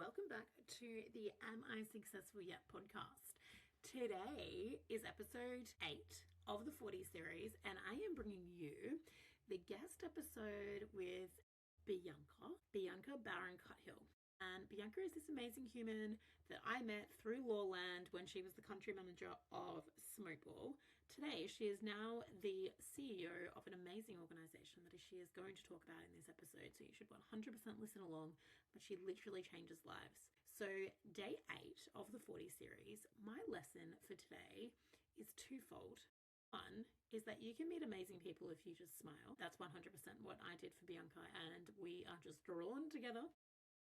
welcome back to the Am I Successful Yet podcast. Today is episode 8 of the 40 series, and I am bringing you the guest episode with Bianca Bowron-Cuthill. And Bianca is this amazing human that I met through Lawland when she was the country manager of Smokeball. Today, she is now the CEO of an amazing organization that she is going to talk about in this episode. So you should 100% listen along, but she literally changes lives. So day 8 of the 40 series, my lesson for today is twofold. One is that you can meet amazing people if you just smile. That's 100% what I did for Bianca, and we are just drawn together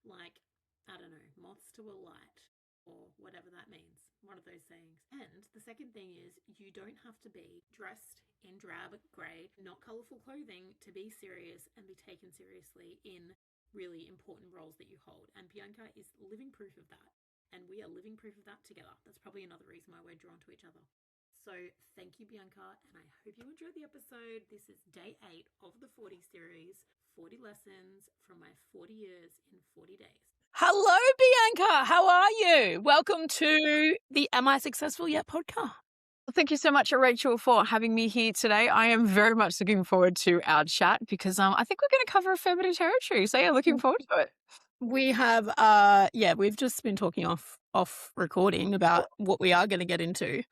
like, I don't know, moths to a light, or whatever that means, one of those sayings. And the second thing is, you don't have to be dressed in drab grey, not colourful clothing to be serious and be taken seriously in really important roles that you hold. And Bianca is living proof of that, and we are living proof of that together. That's probably another reason why we're drawn to each other. So thank you, Bianca, and I hope you enjoyed the episode. This is day 8 of the 40 series, 40 lessons from my 40 years in 40 days. Hello, Bianca. How are you? Welcome to the Am I Successful Yet podcast. Thank you so much, Rachel, for having me here today. I am very much looking forward to our chat because I think we're going to cover a fair bit of territory. So yeah, looking forward to it. We have, we've just been talking off recording about what we are going to get into.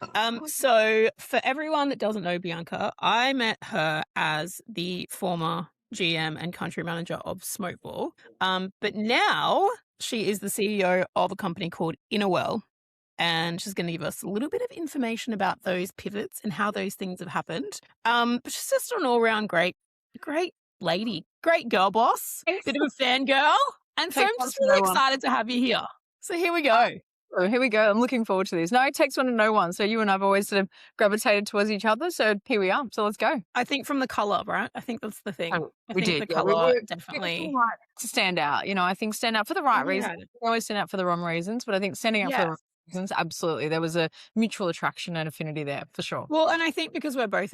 So for everyone that doesn't know Bianca, I met her as the former GM and country manager of Smokeball. But now she is the CEO of a company called Innowell, and she's going to give us a little bit of information about those pivots and how those things have happened. But she's just an all-round great lady, great girl boss, bit of a fangirl. And so I'm just really excited to have you here. So here we go. Oh, here we go. I'm looking forward to this. No, it takes one to know one. So you and I have always sort of gravitated towards each other. So here we are. So let's go. I think from the colour, right? I think that's the thing. We did. The colour definitely. Right to stand out. You know, I think stand out for the right reasons. We always stand out for the wrong reasons, but I think standing out for the right reasons, absolutely. There was a mutual attraction and affinity there for sure. Well, and I think because we're both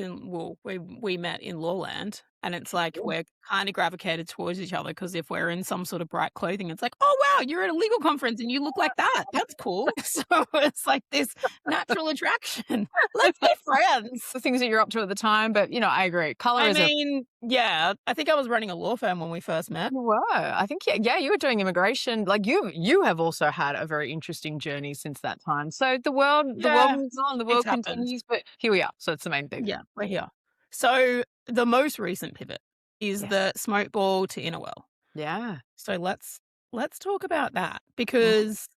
we met in Lawland. And it's like we're kind of gravitated towards each other because if we're in some sort of bright clothing, it's like, oh, wow, you're at a legal conference and you look like that. That's cool. So it's like this natural attraction. Let's be friends. The things that you're up to at the time. But, you know, I agree. Color I think I was running a law firm when we first met. You were. I think, you were doing immigration. Like you have also had a very interesting journey since that time. So the world moves on. The world continues. But here we are. So it's the main thing. Yeah, we're here. So the most recent pivot is the Smokeball to Innowell. Yeah. So let's talk about that because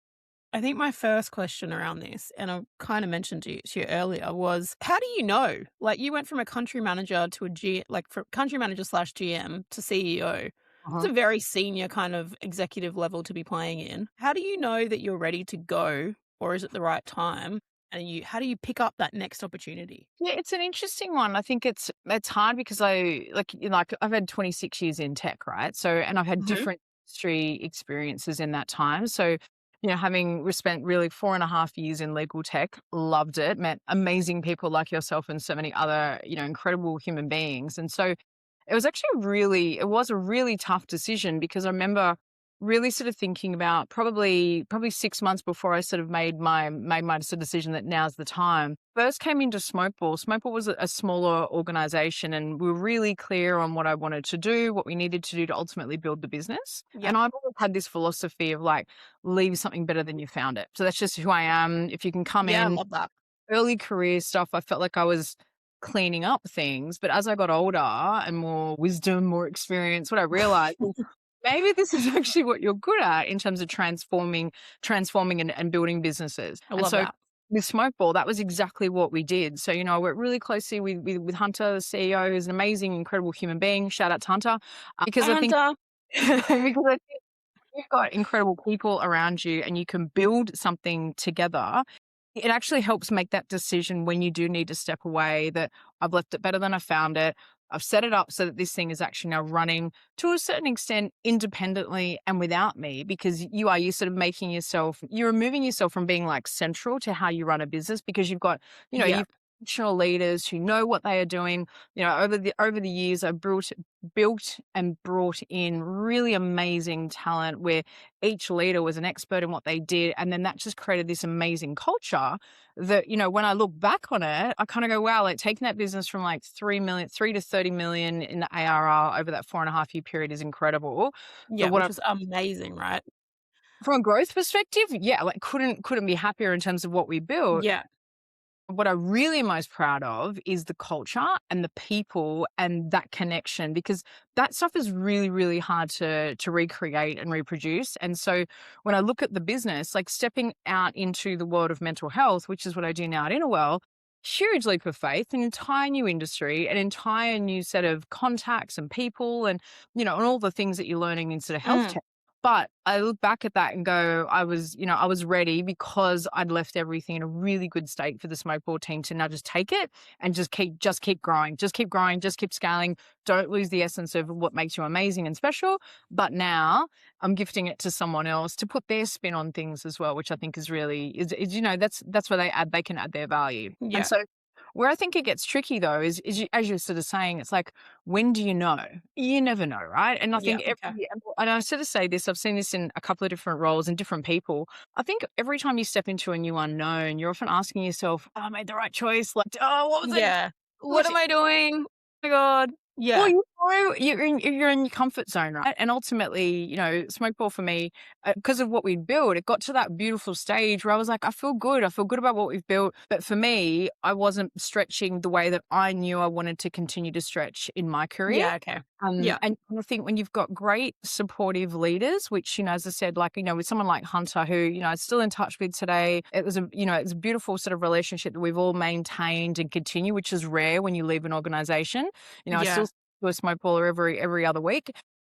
I think my first question around this, and I kind of mentioned to you earlier, was how do you know? Like you went from a country manager to from country manager / GM to CEO. It's a very senior kind of executive level to be playing in. How do you know that you're ready to go, or is it the right time? And how do you pick up that next opportunity? Yeah, it's an interesting one. I think it's hard because I've had 26 years in tech, right? So, and I've had different industry experiences in that time. So, you know, having spent really 4.5 years in legal tech, loved it, met amazing people like yourself and so many other, you know, incredible human beings. And so it was actually a really tough decision because I remember really sort of thinking about probably 6 months before I sort of made my sort of decision that now's the time. First came into Smokeball. Smokeball was a smaller organization and we were really clear on what I wanted to do, what we needed to do to ultimately build the business. Yep. And I've always had this philosophy of like, leave something better than you found it. So that's just who I am. If you can come in, I love that. Early career stuff, I felt like I was cleaning up things. But as I got older and more wisdom, more experience, what I realized maybe this is actually what you're good at in terms of transforming and building businesses. I love that. With Smokeball, that was exactly what we did. So, you know, I worked really closely with Hunter, the CEO, who's an amazing, incredible human being. Shout out to Hunter. Because I think you've got incredible people around you and you can build something together. It actually helps make that decision when you do need to step away that I've left it better than I found it. I've set it up so that this thing is actually now running to a certain extent independently and without me because you're sort of you're removing yourself from being like central to how you run a business because you've got, you know, you've professional leaders who know what they are doing. Over the years, I've built and brought in really amazing talent where each leader was an expert in what they did. And then that just created this amazing culture that, when I look back on it, I kind of go, wow, like taking that business from like 3 to 30 million in the ARR over that 4.5 year period is incredible. Yeah, But what which was amazing, right? from a growth perspective, yeah, like couldn't be happier in terms of what we built. Yeah. What I really am most proud of is the culture and the people and that connection, because that stuff is really, really hard to recreate and reproduce. And so when I look at the business, like stepping out into the world of mental health, which is what I do now at Innowell, huge leap of faith, an entire new industry, an entire new set of contacts and people and all the things that you're learning in sort of health Mm. tech. But I look back at that and go, I was ready because I'd left everything in a really good state for the Smokeball team to now just take it and just keep growing, just keep scaling. Don't lose the essence of what makes you amazing and special. But now I'm gifting it to someone else to put their spin on things as well, which I think is really that's where they can add their value. And Yeah. so where I think it gets tricky though is as you're sort of saying, it's like, when do you know? You never know, right? And I Yeah. think Okay. and I sort of say this, I've seen this in a couple of different roles and different people. I think every time you step into a new unknown, you're often asking yourself, oh, I made the right choice. Like, oh, what was it? Yeah. What am I doing? Oh my God. Yeah. Well, you're in your comfort zone, right? And ultimately, Smokeball for me, because of what we built, it got to that beautiful stage where I was like, I feel good. I feel good about what we've built. But for me, I wasn't stretching the way that I knew I wanted to continue to stretch in my career. Yeah. Okay. Yeah. And I think when you've got great supportive leaders, which, as I said, like, with someone like Hunter, who, I'm still in touch with today, it's a beautiful sort of relationship that we've all maintained and continue, which is rare when you leave an organization. I Yeah. still do a smoke baller every other week,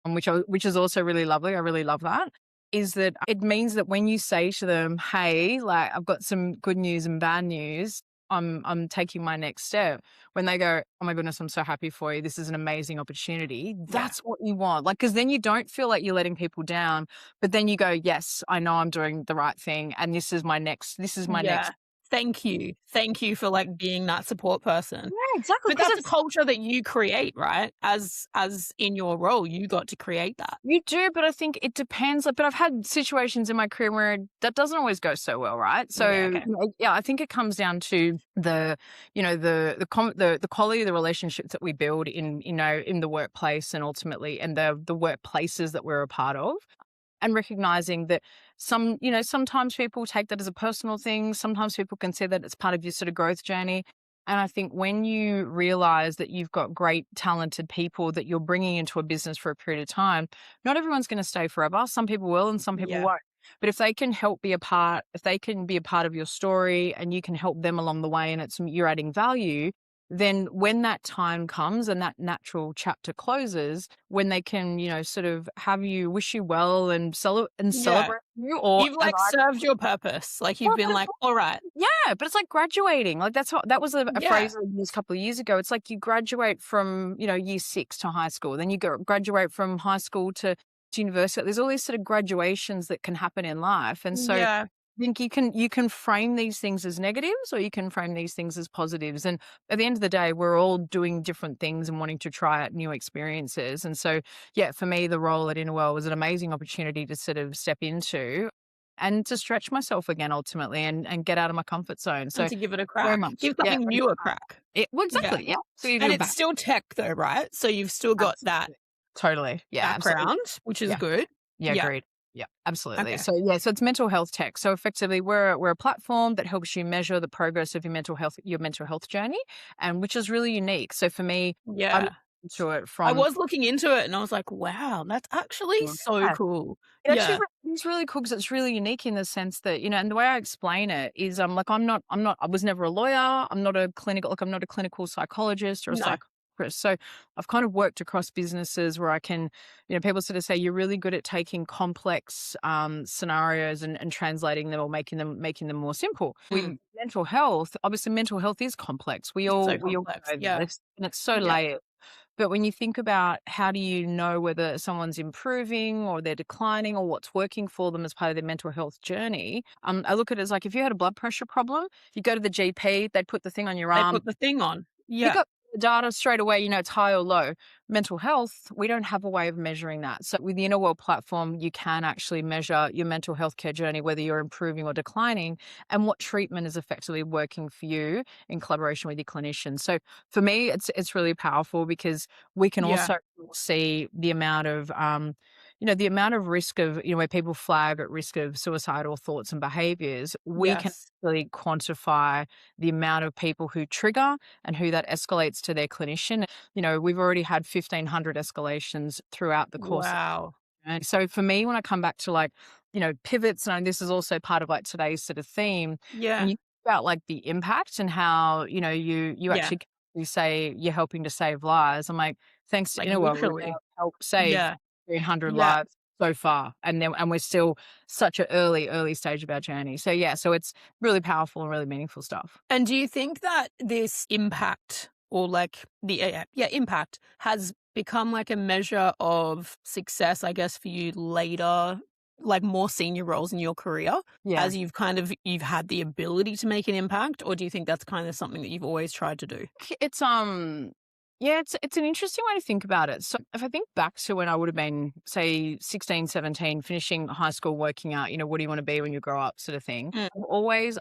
which is also really lovely. I really love that. Is that it means that when you say to them, hey, like, I've got some good news and bad news, I'm taking my next step. When they go, oh my goodness, I'm so happy for you. This is an amazing opportunity. That's what you want. Like, because then you don't feel like you're letting people down, but then you go, yes, I know I'm doing the right thing. And this is my next. Thank you for like being that support person. Yeah, exactly. But that's a culture that you create, right? As in your role, you got to create that. You do, but I think it depends. But I've had situations in my career where that doesn't always go so well, right? So I think it comes down to the quality of the relationships that we build in the workplace and ultimately and the workplaces that we're a part of. And recognizing that sometimes people take that as a personal thing. Sometimes people can see that it's part of your sort of growth journey. And I think when you realize that you've got great, talented people that you're bringing into a business for a period of time, not everyone's going to stay forever. Some people will and some people won't. But if they can if they can be a part of your story and you can help them along the way and you're adding value, then when that time comes and that natural chapter closes, when they can, sort of have you wish you well and celebrate you, or you've like served your purpose. Like you've been like, all right. Yeah, but it's like graduating. Like that was a phrase I used a couple of years ago. It's like you graduate from, year 6 to high school. Then you graduate from high school to university. There's all these sort of graduations that can happen in life. And so I think you can frame these things as negatives or you can frame these things as positives. And at the end of the day, we're all doing different things and wanting to try out new experiences. And so, for me, the role at Innowell was an amazing opportunity to sort of step into and to stretch myself again ultimately and get out of my comfort zone. So and to give it a crack. Give something new a crack. Exactly. Yeah. So and it's still tech though, right? So you've still got that totally background, which is good. Yeah, agreed. Yeah, absolutely. Okay. So it's mental health tech. So effectively, we're a platform that helps you measure the progress of your mental health journey, and which is really unique. So for me, I was looking into it and I was like, wow, that's actually so cool. It's really cool because it's really unique in the sense that, and the way I explain it is I was never a lawyer. I'm not a clinical psychologist or a psychologist. So I've kind of worked across businesses where I can, people sort of say you're really good at taking complex scenarios and translating them or making them more simple. With mental health, obviously mental health is complex. We all know this, and it's so layered. But when you think about how do you know whether someone's improving or they're declining or what's working for them as part of their mental health journey, I look at it as like if you had a blood pressure problem, you go to the GP, they'd put the thing on your They arm, put the thing on. pick Yeah. up the data straight away, you know, it's high or low. Mental health, we don't have a way of measuring that. So with the Innowell platform, you can actually measure your mental health care journey, whether you're improving or declining, and what treatment is effectively working for you in collaboration with your clinician. So for me, it's really powerful because we can Yeah. also see the amount of the amount of risk of, where people flag at risk of suicidal thoughts and behaviors, we can Yes. really quantify the amount of people who trigger and who that escalates to their clinician. We've already had 1,500 escalations throughout the course. Wow. And so for me, when I come back to pivots, and this is also part of like today's sort of theme, Yeah. when you think about like the impact and how, you Yeah. actually you say you're helping to save lives. I'm like, thanks to Like Innowell, we've literally. now helped save Yeah. 300 Yeah. lives so far. And we're still such an early stage of our journey. So yeah, so it's really powerful and really meaningful stuff. And do you think that this impact or like the impact has become like a measure of success, I guess, for you later, like more senior roles in your career Yeah. as you've had the ability to make an impact? Or do you think that's kind of something that you've always tried to do? It's yeah, it's an interesting way to think about it. So if I think back to when I would have been, say, 16, 17, finishing high school, working out, what do you want to be when you grow up sort of thing. Mm.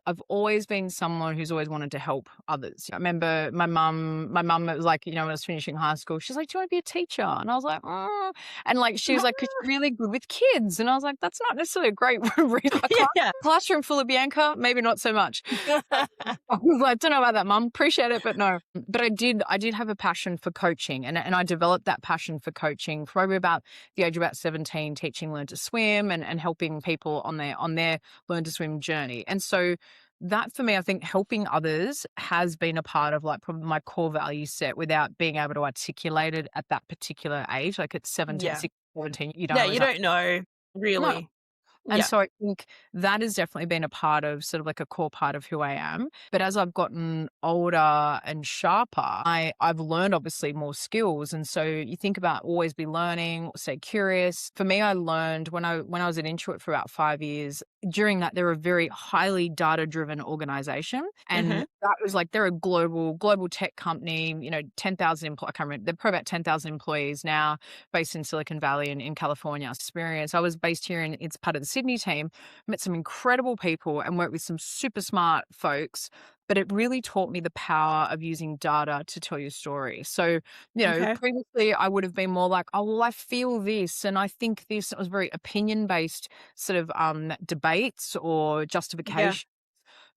I've always been someone who's always wanted to help others. I remember my mum was like, when I was finishing high school, she's like, do you want to be a teacher? And I was like, "Mm." And like, she was like, 'cause you're really good with kids. And I was like, that's not necessarily a great reason. Yeah. Classroom full of Bianca, maybe not so much. I was like, don't know about that, mum. Appreciate it, but no. But I did have a passion for coaching, and I developed that passion for coaching probably about the age of about 17, teaching Learn to Swim and helping people on their Learn to Swim journey. And so that for me, I think helping others has been a part of like probably my core value set without being able to articulate it at that particular age. Like at 17, Yeah. 16, 17, you don't Yeah, always you don't know no. really. And Yeah. so I think that has definitely been a part of sort of like a core part of who I am. But as I've gotten older and sharper, I've learned obviously more skills. And so you think about always be learning, stay curious. For me, I learned when I was at Intuit for about 5 years. During that, they're a very highly data-driven organization. And that was like they're a global tech company, 10,000 employees. I can't remember. They're probably about 10,000 employees now, based in Silicon Valley in California. Experience. I was based here it's part of the Sydney team, met some incredible people and worked with some super smart folks. But it really taught me the power of using data to tell your story. So, Okay. previously I would have been more like, oh, well, I feel this and I think this. It was very opinion based sort of debates or Yeah. justification.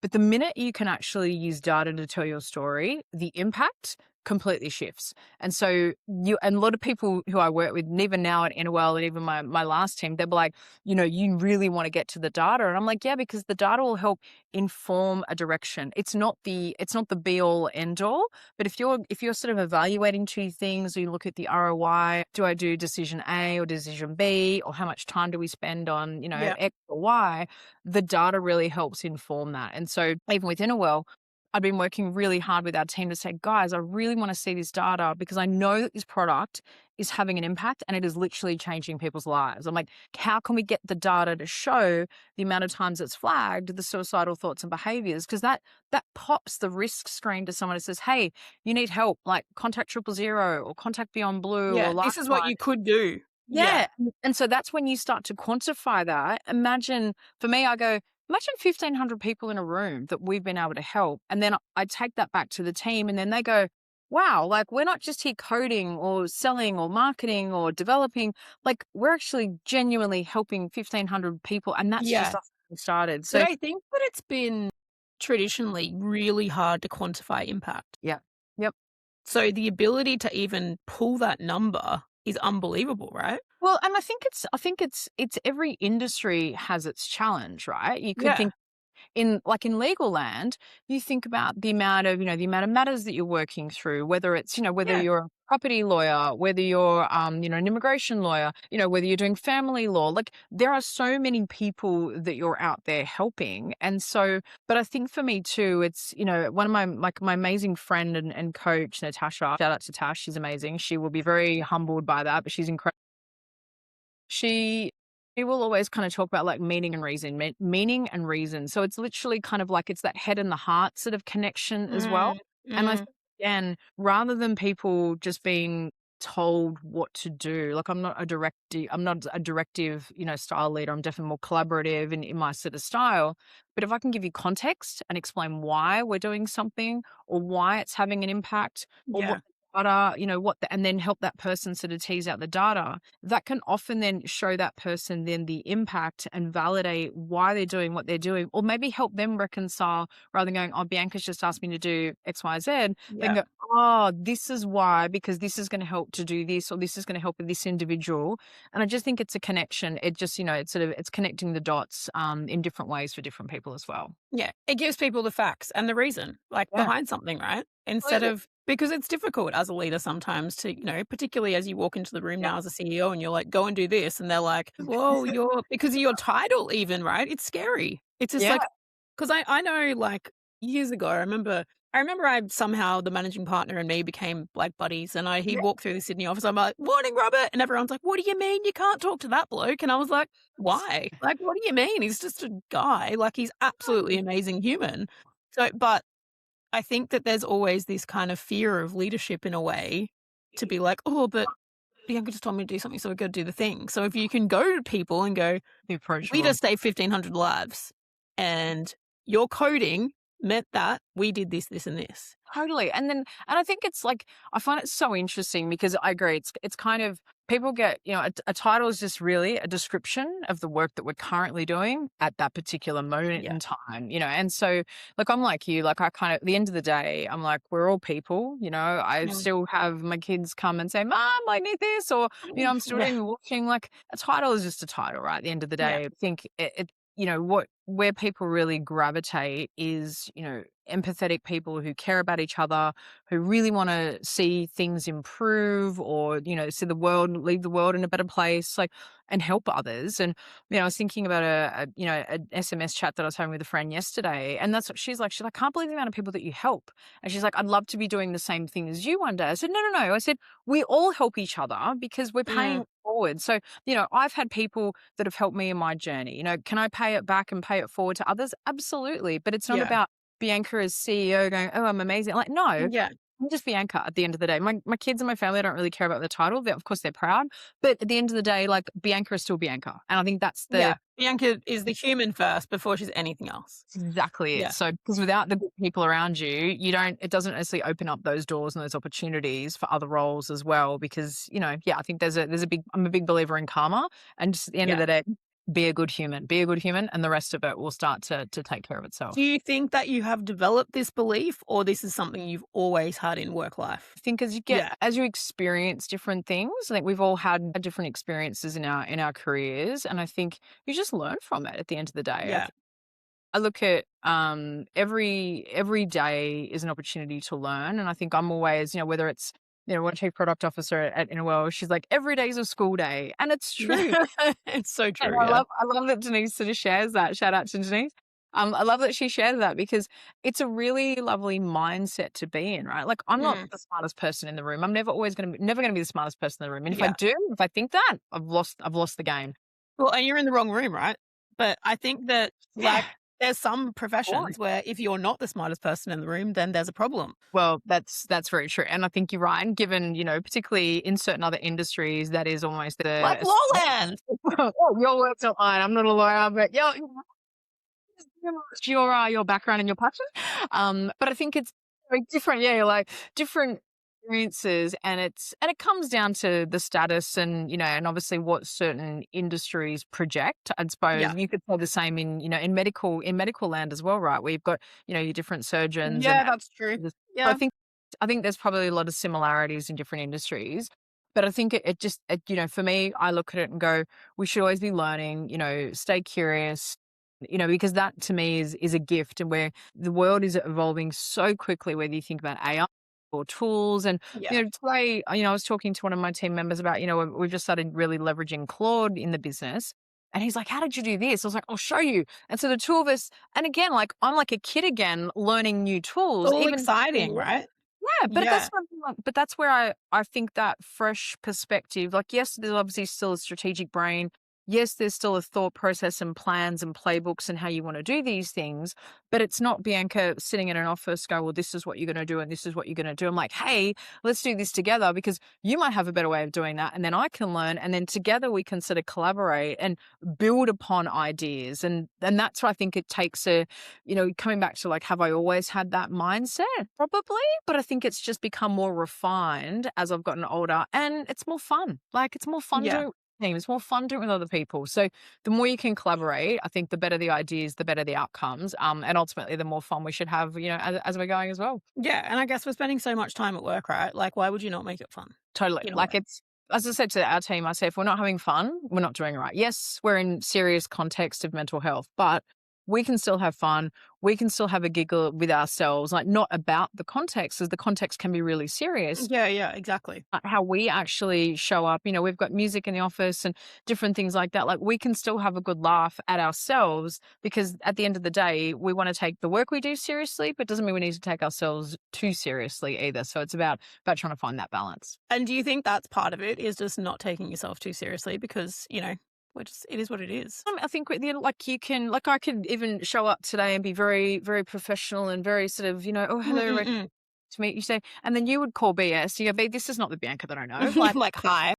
But the minute you can actually use data to tell your story, the impact completely shifts. And so and a lot of people who I work with, and even now at Innowell and even my last team, they're like, you really want to get to the data. And I'm like, yeah, because the data will help inform a direction. It's not the be all end all. But if you're sort of evaluating two things, or you look at the ROI, do I do decision A or decision B, or how much time do we spend on, Yeah. X or Y? The data really helps inform that. And so even with Innowell, I've been working really hard with our team to say, guys, I really want to see this data because I know that this product is having an impact and it is literally changing people's lives. I'm like, how can we get the data to show the amount of times it's flagged the suicidal thoughts and behaviors? Because that pops the risk screen to someone that says, hey, you need help, like contact 000 or contact Beyond Blue or Yeah. This is what Lifeline. you could do. Yeah. And so that's when you start to quantify that. Imagine, for me, I go, imagine 1,500 people in a room that we've been able to help. And then I take that back to the team and then they go, wow, like we're not just here coding or selling or marketing or developing, like we're actually genuinely helping 1,500 people. And that's just Yeah. us getting started. But So I think that it's been traditionally really hard to quantify impact. yeah, yep. So the ability to even pull that number is unbelievable, right? Well, and I think it's every industry has its challenge, right? You could Yeah. think in legal land, you think about the amount of, the amount of matters that you're working through, whether it's, whether Yeah. you're a property lawyer, whether you're, an immigration lawyer, whether you're doing family law, like there are so many people that you're out there helping. And so, but I think for me too, it's, one of my amazing friend and coach, Natasha, shout out to Tash. She's amazing. She will be very humbled by that, but she's incredible. She will always kind of talk about like meaning and reason. So it's literally kind of like it's that head and the heart sort of connection as well. And I Mm. think, again, rather than people just being told what to do, like I'm not a directive, style leader. I'm definitely more collaborative in my sort of style. But if I can give you context and explain why we're doing something or why it's having an impact or Yeah. what the data, and then help that person sort of tease out the data, that can often then show that person then the impact and validate why they're doing what they're doing, or maybe help them reconcile rather than going, oh, Bianca's just asked me to do X, Y, Z. They Yeah. can go, oh, this is why, because this is going to help to do this, or this is going to help with this individual. And I just think it's a connection. It just, it's connecting the dots in different ways for different people as well. Yeah. It gives people the facts and the reason, like Yeah. behind something, right? Instead Absolutely. of, because it's difficult as a leader sometimes to, particularly as you walk into the room now as a CEO and you're like, go and do this. And they're like, whoa, because of your title even, right? It's scary. It's just Yeah. like, because I know like years ago, I remember I somehow, the managing partner and me became like buddies, and he walked through the Sydney office. I'm like, morning, Robert. And everyone's like, what do you mean you can't talk to that bloke? And I was like, why? Like, what do you mean? He's just a guy. Like, he's absolutely amazing human. So, but I think that there's always this kind of fear of leadership in a way to be like, oh, but Bianca just told me to do something, so we've got to do the thing. So if you can go to people and go, Be we approachable. just saved 1,500 lives, and your coding meant that we did this, this, and this. Totally. And I think it's like, I find it so interesting because I agree. It's kind of, people get, a title is just really a description of the work that we're currently doing at that particular moment Yeah. in time, and so like, I'm like you, like I kind of, at the end of the day, I'm like, we're all people, I still have my kids come and say, Mom, I need this, or, I'm still Yeah. doing watching, like a title is just a title, right? At the end of the Yeah. day, I think where people really gravitate is, empathetic people who care about each other, who really want to see things improve, or, see leave the world in a better place, like, and help others. And, I was thinking about an SMS chat that I was having with a friend yesterday. And that's what she's like, I can't believe the amount of people that you help. And she's like, I'd love to be doing the same thing as you one day. I said, no. I said, we all help each other because we're paying forward. So, I've had people that have helped me in my journey. Can I pay it back and pay it forward to others? Absolutely. But it's not about Bianca as CEO going, oh, I'm amazing. Like, no, Yeah. I'm just Bianca at the end of the day. My kids and my family don't really care about the title. Of course, they're proud. But at the end of the day, like, Bianca is still Bianca. And I think that's Bianca is the human first before she's anything else. Exactly it. Yeah. So, because without the good people around you, it doesn't necessarily open up those doors and those opportunities for other roles as well. Because, I think I'm a big believer in karma, and just at the end of the day, be a good human, and the rest of it will start to take care of itself. Do you think that you have developed this belief, or this is something you've always had in work life? I think as you experience different things, I think we've all had different experiences in our careers, and I think you just learn from it at the end of the day. Yeah. I look at every day is an opportunity to learn, and I think I'm always, whether it's one chief product officer at Innowell, she's like, every day's a school day, and it's true. It's so true. And I love that Denise sort of shares that. Shout out to Denise. I love that she shared that because it's a really lovely mindset to be in, right? Like, I'm not the smartest person in the room. I'm never going to be the smartest person in the room. And if I think that, I've lost the game. Well, and you're in the wrong room, right? But I think that there's some professions where if you're not the smartest person in the room, then there's a problem. Well, that's very true. And I think you're right. And given, particularly in certain other industries, that is almost like lowland. Oh, your words not mine. I'm not a lawyer, but your background and your passion. But I think it's very different. Yeah, like different experiences, and it comes down to the status and and obviously what certain industries project. I suppose you could say the same in in medical land as well, right? Where you've got your different surgeons. Yeah, that's true. Yeah, I think there's probably a lot of similarities in different industries. But I think it just for me, I look at it and go, we should always be learning. Stay curious. because that to me is a gift, and where the world is evolving so quickly, whether you think about AI or tools. And, Yeah. today, I was talking to one of my team members about, we've just started really leveraging Claude in the business. And he's like, how did you do this? I was like, I'll show you. And so the two of us, and again, like I'm like a kid again, learning new tools, All even exciting, right? yeah, but Yeah. that's where I think that fresh perspective, like, yes, there's obviously still a strategic brain. Yes, there's still a thought process and plans and playbooks and how you want to do these things, but it's not Bianca sitting in an office go, well, this is what you're going to do and this is what you're going to do. I'm like, hey, let's do this together because you might have a better way of doing that, and then I can learn, and then together we can sort of collaborate and build upon ideas. And that's what I think it takes coming back to like, have I always had that mindset? Probably, but I think it's just become more refined as I've gotten older, and it's more fun. Like, it's more fun Yeah. doing it with team. It's more fun doing it with other people. So the more you can collaborate, I think the better the ideas, the better the outcomes. And ultimately the more fun we should have, as we're going as well. Yeah. And I guess we're spending so much time at work, right? Like, why would you not make it fun? Totally. In a Like, way. it's, as I said to our team, I say, if we're not having fun, we're not doing it right. Yes, we're in serious context of mental health, but we can still have fun. We can still have a giggle with ourselves, like not about the context, as the context can be really serious. Yeah, yeah, exactly. How we actually show up, we've got music in the office and different things like that. Like, we can still have a good laugh at ourselves, because at the end of the day, we want to take the work we do seriously, but doesn't mean we need to take ourselves too seriously either. So it's about trying to find that balance. And do you think that's part of it, is just not taking yourself too seriously because, it is what it is? I think like you can, like I could even show up today and be very, very professional and very sort of, oh, hello, Rachael, Mm-mm-mm. to meet you today. And then you would call BS. You go, B, this is not the Bianca that I know. Like, Like, hi.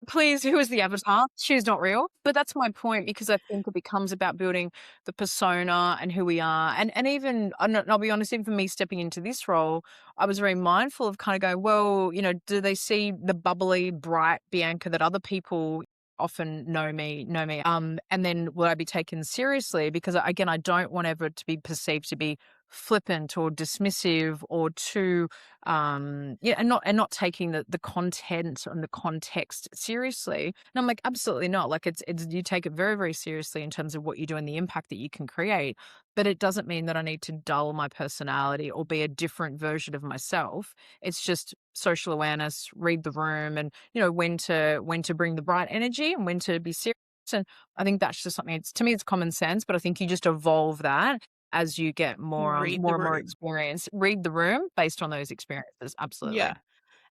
please, who is the avatar? She's not real. But that's my point, because I think it becomes about building the persona and who we are. And even, I'll be honest, even for me stepping into this role, I was very mindful of kind of going, well, do they see the bubbly, bright Bianca that other people often know me? And then will I be taken seriously? Because again, I don't want ever to be perceived to be flippant or dismissive or too and not taking the content and the context seriously. And I'm like, absolutely not. Like, it's you take it very, very seriously in terms of what you do and the impact that you can create, but it doesn't mean that I need to dull my personality or be a different version of myself. It's just social awareness, read the room, and when to bring the bright energy and when to be serious. And I think that's just something, to me it's common sense, but I think you just evolve that as you get more Read the more and more room. experience. Read the room based on those experiences. Absolutely. Yeah.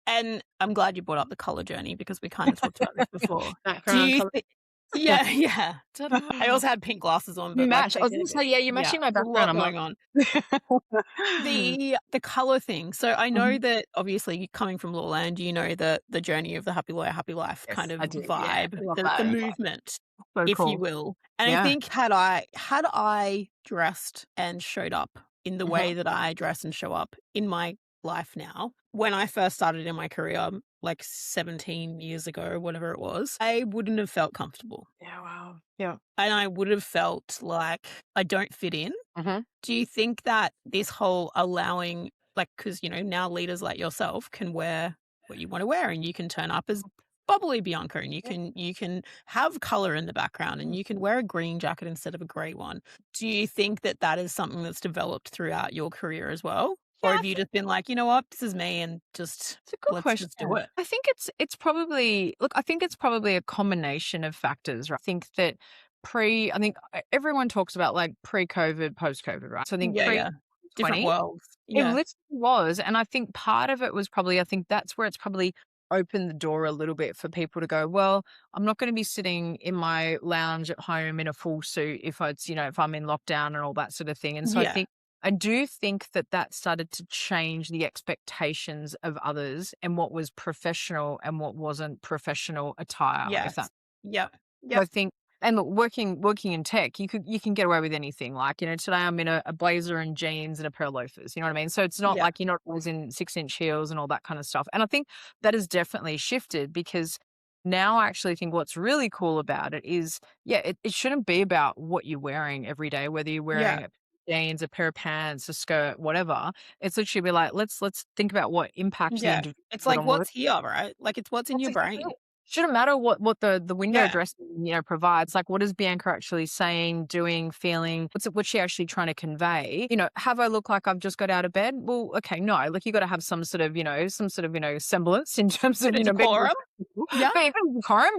And I'm glad you brought up the color journey, because we kind of talked about this before. Do Background you color. think? Yeah, yeah. I Ta-da. also had pink glasses on, You but like match. I they was did gonna it. say, yeah, you're Yeah, matching my there's a background. lot I'm like, going on. The color thing. So I know Mhm. that obviously coming from Lawland, the journey of the happy lawyer, happy life Yes, kind of I do. Yeah, vibe, I love the that. movement, So if you cool. will. And I Yeah. think had I dressed and showed up in the way Mhm. that I dress and show up in my life now, when I first started in my career, like 17 years ago, whatever it was, I wouldn't have felt comfortable. Yeah, wow. Yeah. And I would have felt like I don't fit in. Mhm. Do you think that this whole allowing, like, because, now leaders like yourself can wear what you want to wear, and you can turn up as bubbly Bianca, and Yeah. you can have color in the background, and Mm. you can wear a green jacket instead of a gray one. Do you think that that is something that's developed throughout your career as well? Yeah, Or I have you just been like, you know what, this is me, and just it's a good let's question. just do it? I think it's probably, look, I think it's probably a combination of factors, right? I think that I think everyone talks about like pre-COVID, post-COVID, right? So I think Yeah, yeah. Different pre-20, worlds. it Yeah. literally was. And I think part of it was probably, I think that's where it's probably opened the door a little bit for people to go, well, I'm not going to be sitting in my lounge at home in a full suit if if I'm in lockdown and all that sort of thing. And so Yeah. I do think that started to change the expectations of others and what was professional and what wasn't professional attire, if that. Yes. Yep. I Yep. think, and look, working in tech, you can get away with anything. Like, today I'm in a blazer and jeans and a pair of loafers. You know what I mean? So it's not Yeah. like you're not always in 6-inch heels and all that kind of stuff. And I think that has definitely shifted, because now I actually think what's really cool about it is, yeah, it shouldn't be about what you're wearing every day, whether you're Yeah. wearing jeans, a pair of pants, a skirt, whatever. It's literally be like, let's think about what impact the Yeah. individual It's that like, I'm with. what's here, right? Like, it's what's in What's your it? brain. shouldn't matter what the window Yeah. dressing, provides. Like, what is Bianca actually saying, doing, feeling? What's she actually trying to convey? Have I look like I've just got out of bed? Well, okay, no. Like, you got to have some sort of, semblance in terms of, Bit of being decorum. respectful. Yeah. But even decorum,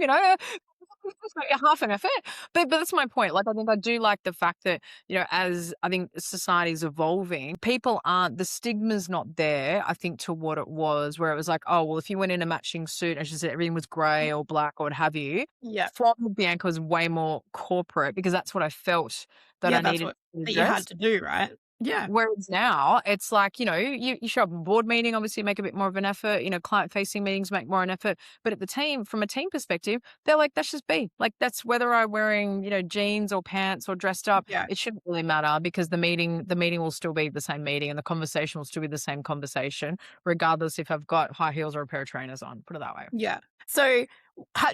it's like half an effort. But that's my point. Like, I think I do like the fact that, as I think society's evolving, people aren't, the stigma's not there, I think, to what it was, where it was like, oh, well, if you went in a matching suit and she said everything was grey or black or what have you, Yeah. from Bianca was way more corporate because that's what I felt that Yeah, I that's needed what to that you had dress. to do, right? Yeah. Whereas now it's like, you show up at a board meeting, obviously make a bit more of an effort, client facing meetings make more an effort. But at the team, from a team perspective, they're like, that's just be like, that's whether I'm wearing, jeans or pants or dressed up, Yeah. it shouldn't really matter because the meeting will still be the same meeting and the conversation will still be the same conversation, regardless if I've got high heels or a pair of trainers on, put it that way. Yeah. So,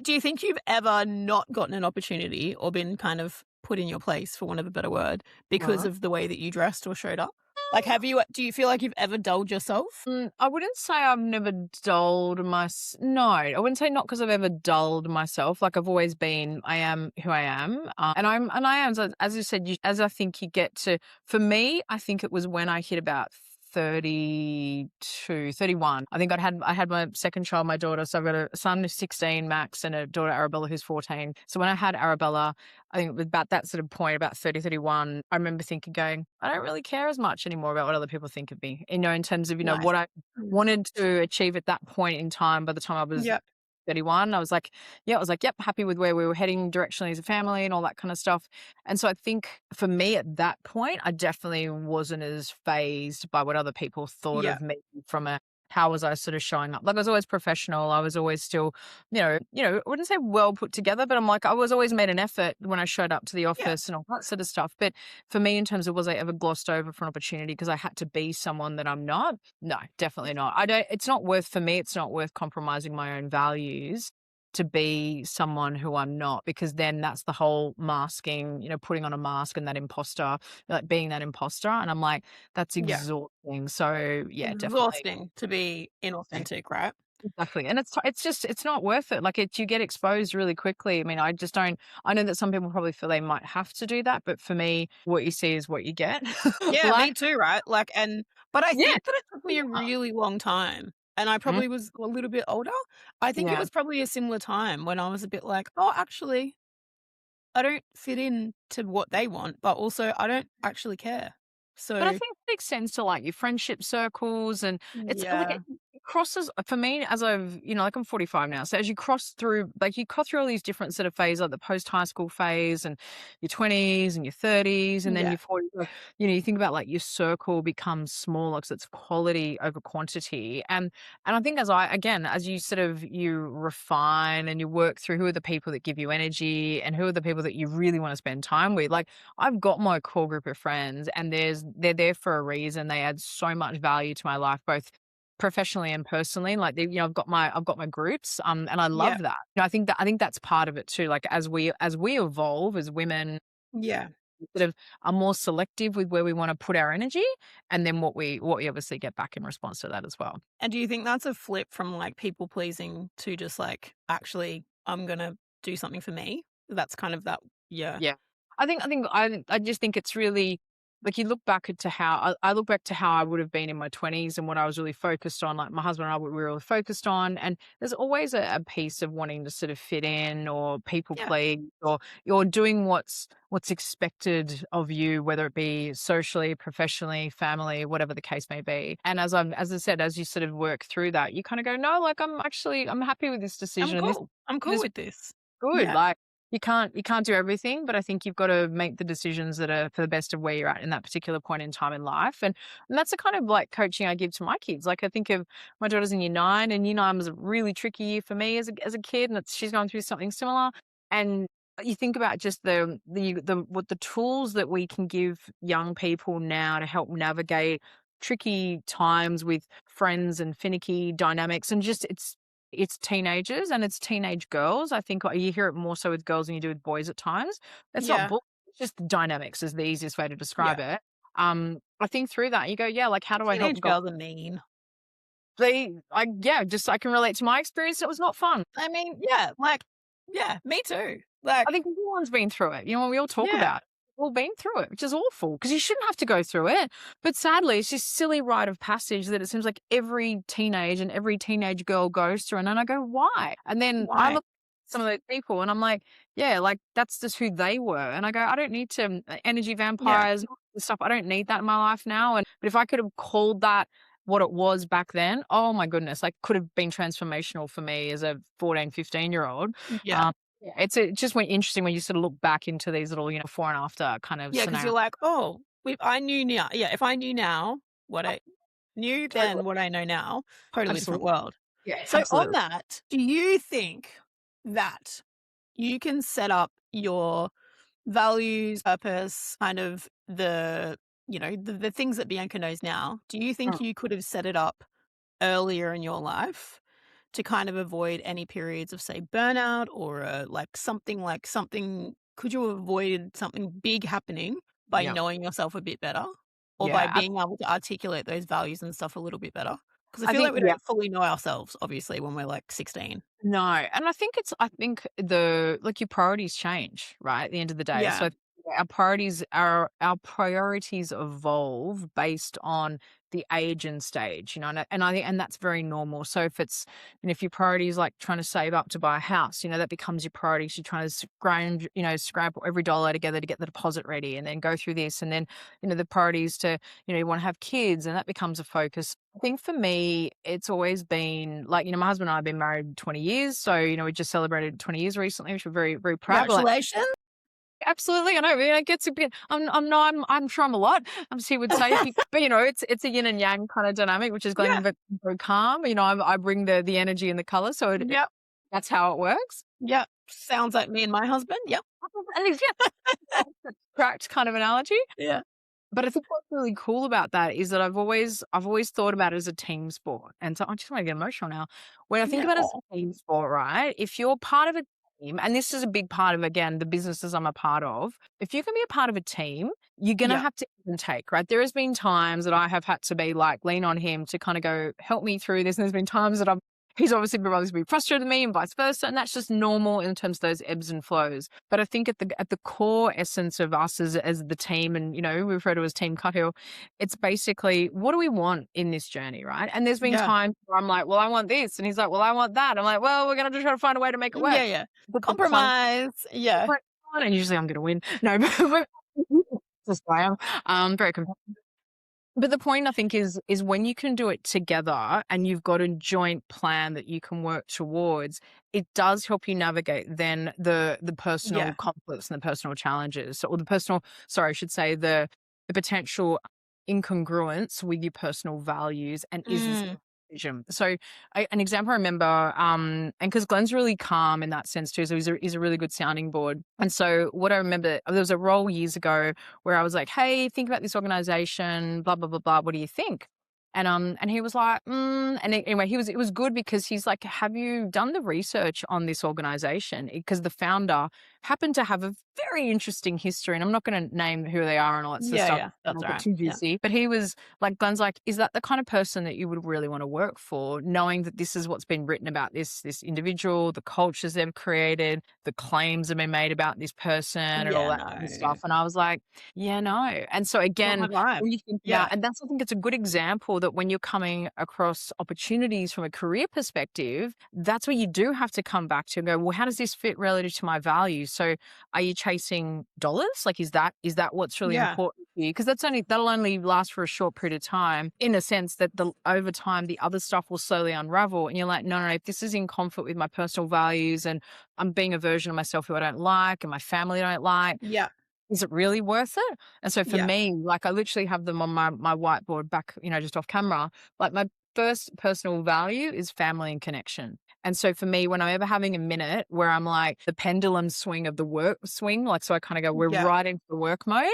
do you think you've ever not gotten an opportunity or been kind of put in your place, for want of a better word, because Right. of the way that you dressed or showed up? Like, do you feel like you've ever dulled yourself? I wouldn't say I've never dulled no, I wouldn't say not because I've ever dulled myself. Like I've always been, I am who I am. And I am, so as you said, as I think you get to, for me, I think it was when I hit about 32, 31. I think I had my second child, my daughter. So I've got a son who's 16, Max, and a daughter, Arabella, who's 14. So when I had Arabella, I think it was about that sort of point, about 30, 31, I remember thinking, going, I don't really care as much anymore about what other people think of me, in terms of, Nice. what I wanted to achieve at that point in time. By the time I was Yeah. 31, I was like, yep, happy with where we were heading directionally as a family and all that kind of stuff. And so I think for me at that point, I definitely wasn't as phased by what other people thought Yeah. of me from how was I sort of showing up? Like I was always professional. I was always still, I wouldn't say well put together, but I'm like, I was always made an effort when I showed up to the Yeah. office and all that sort of stuff. But for me, in terms of was I ever glossed over for an opportunity because I had to be someone that I'm not? No, definitely not. It's not worth, for me, it's not worth compromising my own values to be someone who I'm not, because then that's the whole masking, putting on a mask and that imposter, like being that imposter. And I'm like, that's Yeah. exhausting. So yeah, definitely. Exhausting to be inauthentic, right? Exactly. And it's not worth it. Like you get exposed really quickly. I mean, I just don't, I know that some people probably feel they might have to do that, but for me, what you see is what you get. Yeah, Like, me too, right? Like, but I yeah. think that it took me a really long time, and I Mhm. probably was a little bit older. I think it Yeah. was probably a similar time when I was a bit like, oh, actually, I don't fit in to what they want, but also I don't actually care. But I So, think it extends to like your friendship circles, and it's like yeah, it crosses for me as I've, like I'm 45 now. So as you cross through, like you cross through all these different sort of phases, like the post high school phase and your 20s and your 30s and then yeah, your 40s, like, you think about like your circle becomes smaller because it's quality over quantity. And I think as you sort of, you refine and you work through who are the people that give you energy and who are the people that you really want to spend time with. Like I've got my core group of friends and they're there for a reason. They add so much value to my life, both professionally and personally. Like I've got my groups, and I yeah, love that. I think that's part of it too. Like as we evolve as women, yeah. we sort of are more selective with where we want to put our energy, and then what we obviously get back in response to that as well. And do you think that's a flip from like people pleasing to just like, actually, I'm gonna do something for me? That's kind of that. Yeah, Yeah. I just think it's really like you look back to how I look back to how I would have been in my 20s and what I was really focused on. Like my husband and I, what we were really focused on. And there's always a piece of wanting to sort of fit in or people yeah, please, or you're doing what's expected of you, whether it be socially, professionally, family, whatever the case may be. And as I said, as you sort of work through that, you kind of go, no, like I'm happy with this I'm decision. And cool. I'm cool this with this. good. Yeah, Like you can't do everything, but I think you've got to make the decisions that are for the best of where you're at in that particular point in time in life. And that's the kind of like coaching I give to my kids. Like I think of my daughter's in year 9, and year 9 was a really tricky year for me as a kid, and she's going through something similar. And you think about just the tools that we can give young people now to help navigate tricky times with friends and finicky dynamics, and just it's teenagers and it's teenage girls. I think you hear it more so with girls than you do with boys at times. It's not yeah, bull. It's just the dynamics is the easiest way to yeah. describe it. I think through that you go, yeah, like how do I help Teenage God? girls are mean. I can relate to my experience. It was not fun. I mean, me too. I think everyone's been through it. When we all talk about it, we've all been through it, which is awful because you shouldn't have to go through it. But sadly, it's just silly rite of passage that it seems like every teenage and every teenage girl goes through. And then I go, why? And then I look at some of those people and I'm like, yeah, like that's just who they were. And I go, I don't need to energy vampires and stuff. I don't need that in my life now. But if I could have called that what it was back then, oh my goodness, like could have been transformational for me as a 14, 15-year-old. It's just interesting when you sort of look back into these little, before and after kind of because scenarios. you're like, oh, if I knew now, if I knew now what I knew then, what I know now, totally different world. Yeah. So absolutely. on that, do you think that you can set up your values, purpose, kind of the things that Bianca knows now? Do you think you could have set it up earlier in your life to kind of avoid any periods of, say, burnout or something? Could you have avoided something big happening by knowing yourself a bit better, or by being able to articulate those values and stuff a little bit better? Because I feel like we don't fully know ourselves, obviously, when we're like 16. No, and I think your priorities change, right? At the end of the day, so our priorities evolve based on the age and stage, and I think, and that's very normal. So if it's, if your priority is like trying to save up to buy a house, that becomes your priority. So you're trying to scrap every dollar together to get the deposit ready, and then go through this, and then the priorities to you want to have kids, and that becomes a focus. I think for me, it's always been like, my husband and I have been married 20 years. So, we just celebrated 20 years recently, which we're very, very proud of. Congratulations. Absolutely. I know. It gets a bit, I'm sure I'm a lot, he would say, but it's a yin and yang kind of dynamic, which is going very calm. I bring the energy and the color. So that's how it works. Yep. Sounds like me and my husband. Yep. Correct kind of analogy. Yeah. But I think what's really cool about that is that I've always thought about it as a team sport. And so I just want to get emotional now. When I think about it as a team sport, right? If you're part of a team, and this is a big part of, again, the businesses I'm a part of, if you can be a part of a team, you're going to have to give and take, right? There has been times that I have had to be like, lean on him to kind of go, help me through this. And there's been times that he's obviously been frustrated with me and vice versa. And that's just normal in terms of those ebbs and flows. But I think at the core essence of us as the team, and, we refer to as Team Cuthill, it's basically, what do we want in this journey, right? And there's been times where I'm like, well, I want this. And he's like, well, I want that. I'm like, well, we're going to try to find a way to make it work. Yeah. Compromise. Yeah. And usually I'm going to win. No, but just I am. Very competitive. But the point, I think, is when you can do it together and you've got a joint plan that you can work towards, it does help you navigate then the personal conflicts and the personal challenges, or the potential incongruence with your personal values, and is this vision. So an example I remember, and because Glenn's really calm in that sense too, so he's a really good sounding board. And so what I remember, there was a role years ago where I was like, hey, think about this organization, blah, blah, blah, blah. What do you think? And he was like, and anyway, it was good because he's like, have you done the research on this organization? Because the founder happened to have a very interesting history, and I'm not going to name who they are and all that sort of stuff. Yeah, that's right. Too juicy. But he was like, Glenn's like, is that the kind of person that you would really want to work for, knowing that this is what's been written about this individual, the cultures they've created, the claims have been made about this person, and all that kind of stuff. And I was like, yeah, no. And so again, when you think about, and I think it's a good example that when you're coming across opportunities from a career perspective, that's where you do have to come back to and go, well, how does this fit relative to my values? So are you chasing dollars? Like, is that what's really important for you? Because that'll only last for a short period of time, in a sense that over time, the other stuff will slowly unravel. And you're like, no, if this is in conflict with my personal values, and I'm being a version of myself who I don't like, and my family don't like. Yeah. Is it really worth it? And so for me, like, I literally have them on my whiteboard back, just off camera. Like, my first personal value is family and connection. And so for me, when I'm ever having a minute where I'm like the pendulum swing of the work swing, like, so I kind of go, we're right into the work mode.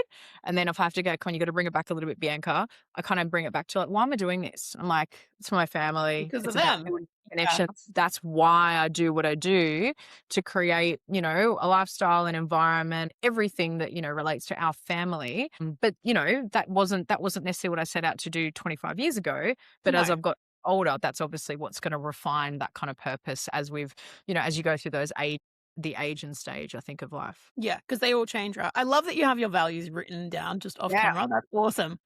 And then if I have to go, come on, you got to bring it back a little bit, Bianca. I kind of bring it back to like, why am I doing this? I'm like, it's for my family. Because it's of them. Connection. That's why I do what I do, to create, a lifestyle and environment, everything that, relates to our family. But, that wasn't necessarily what I set out to do 25 years ago. But as I've got older, that's obviously what's going to refine that kind of purpose as we've, as you go through the age and stage, I think, of life. Yeah, because they all change, right? I love that you have your values written down just off Yeah. camera. That's awesome.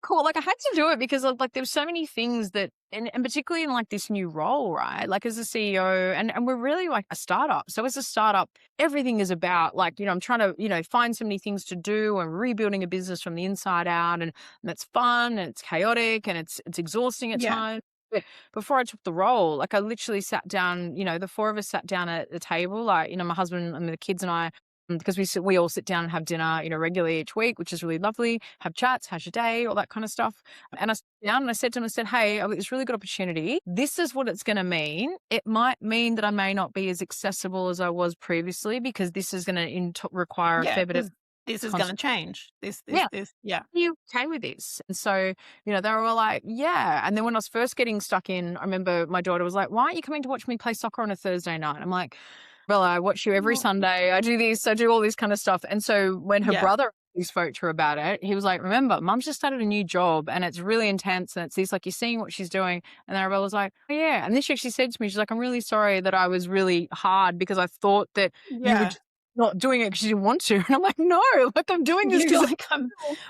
Cool. Like I had to do it because like there's so many things that, and particularly in like this new role, right? Like as a CEO, and we're really like a startup. So as a startup, everything is about like, I'm trying to, find so many things to do and rebuilding a business from the inside out. And that's fun and it's chaotic and it's exhausting at Yeah. times. But before I took the role, like I literally sat down, the four of us sat down at the table, like, my husband and the kids and I, because we all sit down and have dinner, regularly each week, which is really lovely. Have chats, how's your day, all that kind of stuff. And I sat down and I said to him, hey, I've got this really good opportunity. This is what it's going to mean. It might mean that I may not be as accessible as I was previously because this is going to require a fair bit of. This is going to change. This. Yeah. Are you okay with this? And so, they were all like, yeah. And then when I was first getting stuck in, I remember my daughter was like, why aren't you coming to watch me play soccer on a Thursday night? I'm like, well, I watch you every Sunday. I do this, I do all this kind of stuff. And so when her brother spoke to her about it, he was like, remember, Mum's just started a new job and it's really intense and it's this, like, you're seeing what she's doing. And then Arabella was like, oh, yeah. And then she actually said to me, she's like, I'm really sorry that I was really hard because I thought that you were just not doing it because you didn't want to. And I'm like, no, like I'm doing this because like,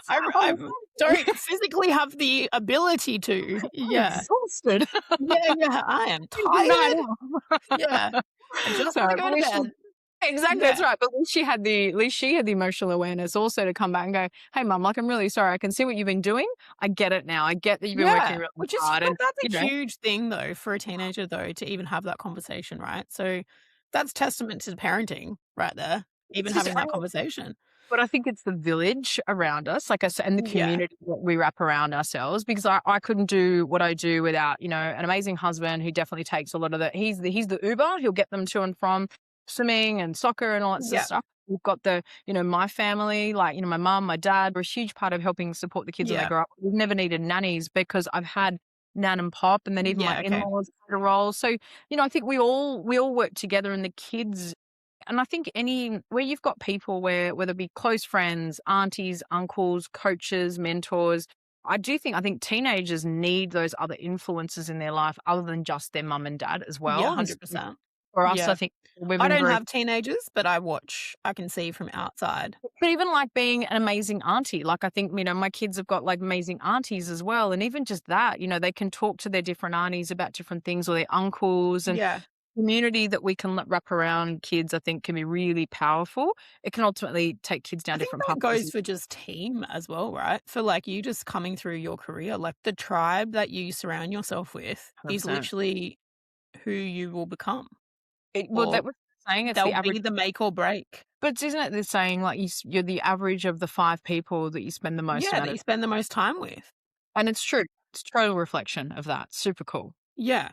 I don't physically have the ability to. I'm exhausted. I am tired. Yeah. I just want to go to bed. Exactly, that's right. But at least she had the emotional awareness also to come back and go, hey, Mum, like I'm really sorry. I can see what you've been doing. I get it now. I get that you've been working really hard. That's a huge thing though for a teenager though to even have that conversation, right? So that's testament to parenting right there, even having that conversation. But I think it's the village around us, like I said, and the community that we wrap around ourselves, because I couldn't do what I do without, an amazing husband who definitely takes a lot of he's the Uber. He'll get them to and from swimming and soccer and all that sort of stuff. We've got my family, like, my mum, my dad, were a huge part of helping support the kids when they grow up. We've never needed nannies because I've had nan and pop, and then even my in-laws had a role. So, I think we all work together, and the kids. And I think where you've got people whether it be close friends, aunties, uncles, coaches, mentors, I think teenagers need those other influences in their life other than just their mum and dad as well. Yeah, 100%. For us, I think I don't have teenagers, but I can see from outside. But even like being an amazing auntie, like I think, my kids have got like amazing aunties as well. And even just that, they can talk to their different aunties about different things, or their uncles, and community that we can wrap around kids, I think, can be really powerful. It can ultimately take kids down different paths. It goes for just team as well, right? For like you just coming through your career, like the tribe that you surround yourself with 100%. Is literally who you will become. That was saying it's the average. Be the make or break. But isn't it the saying like you're the average of the 5 people that you spend the most that you spend the most time with? And it's true. It's total reflection of that. Super cool. Yeah.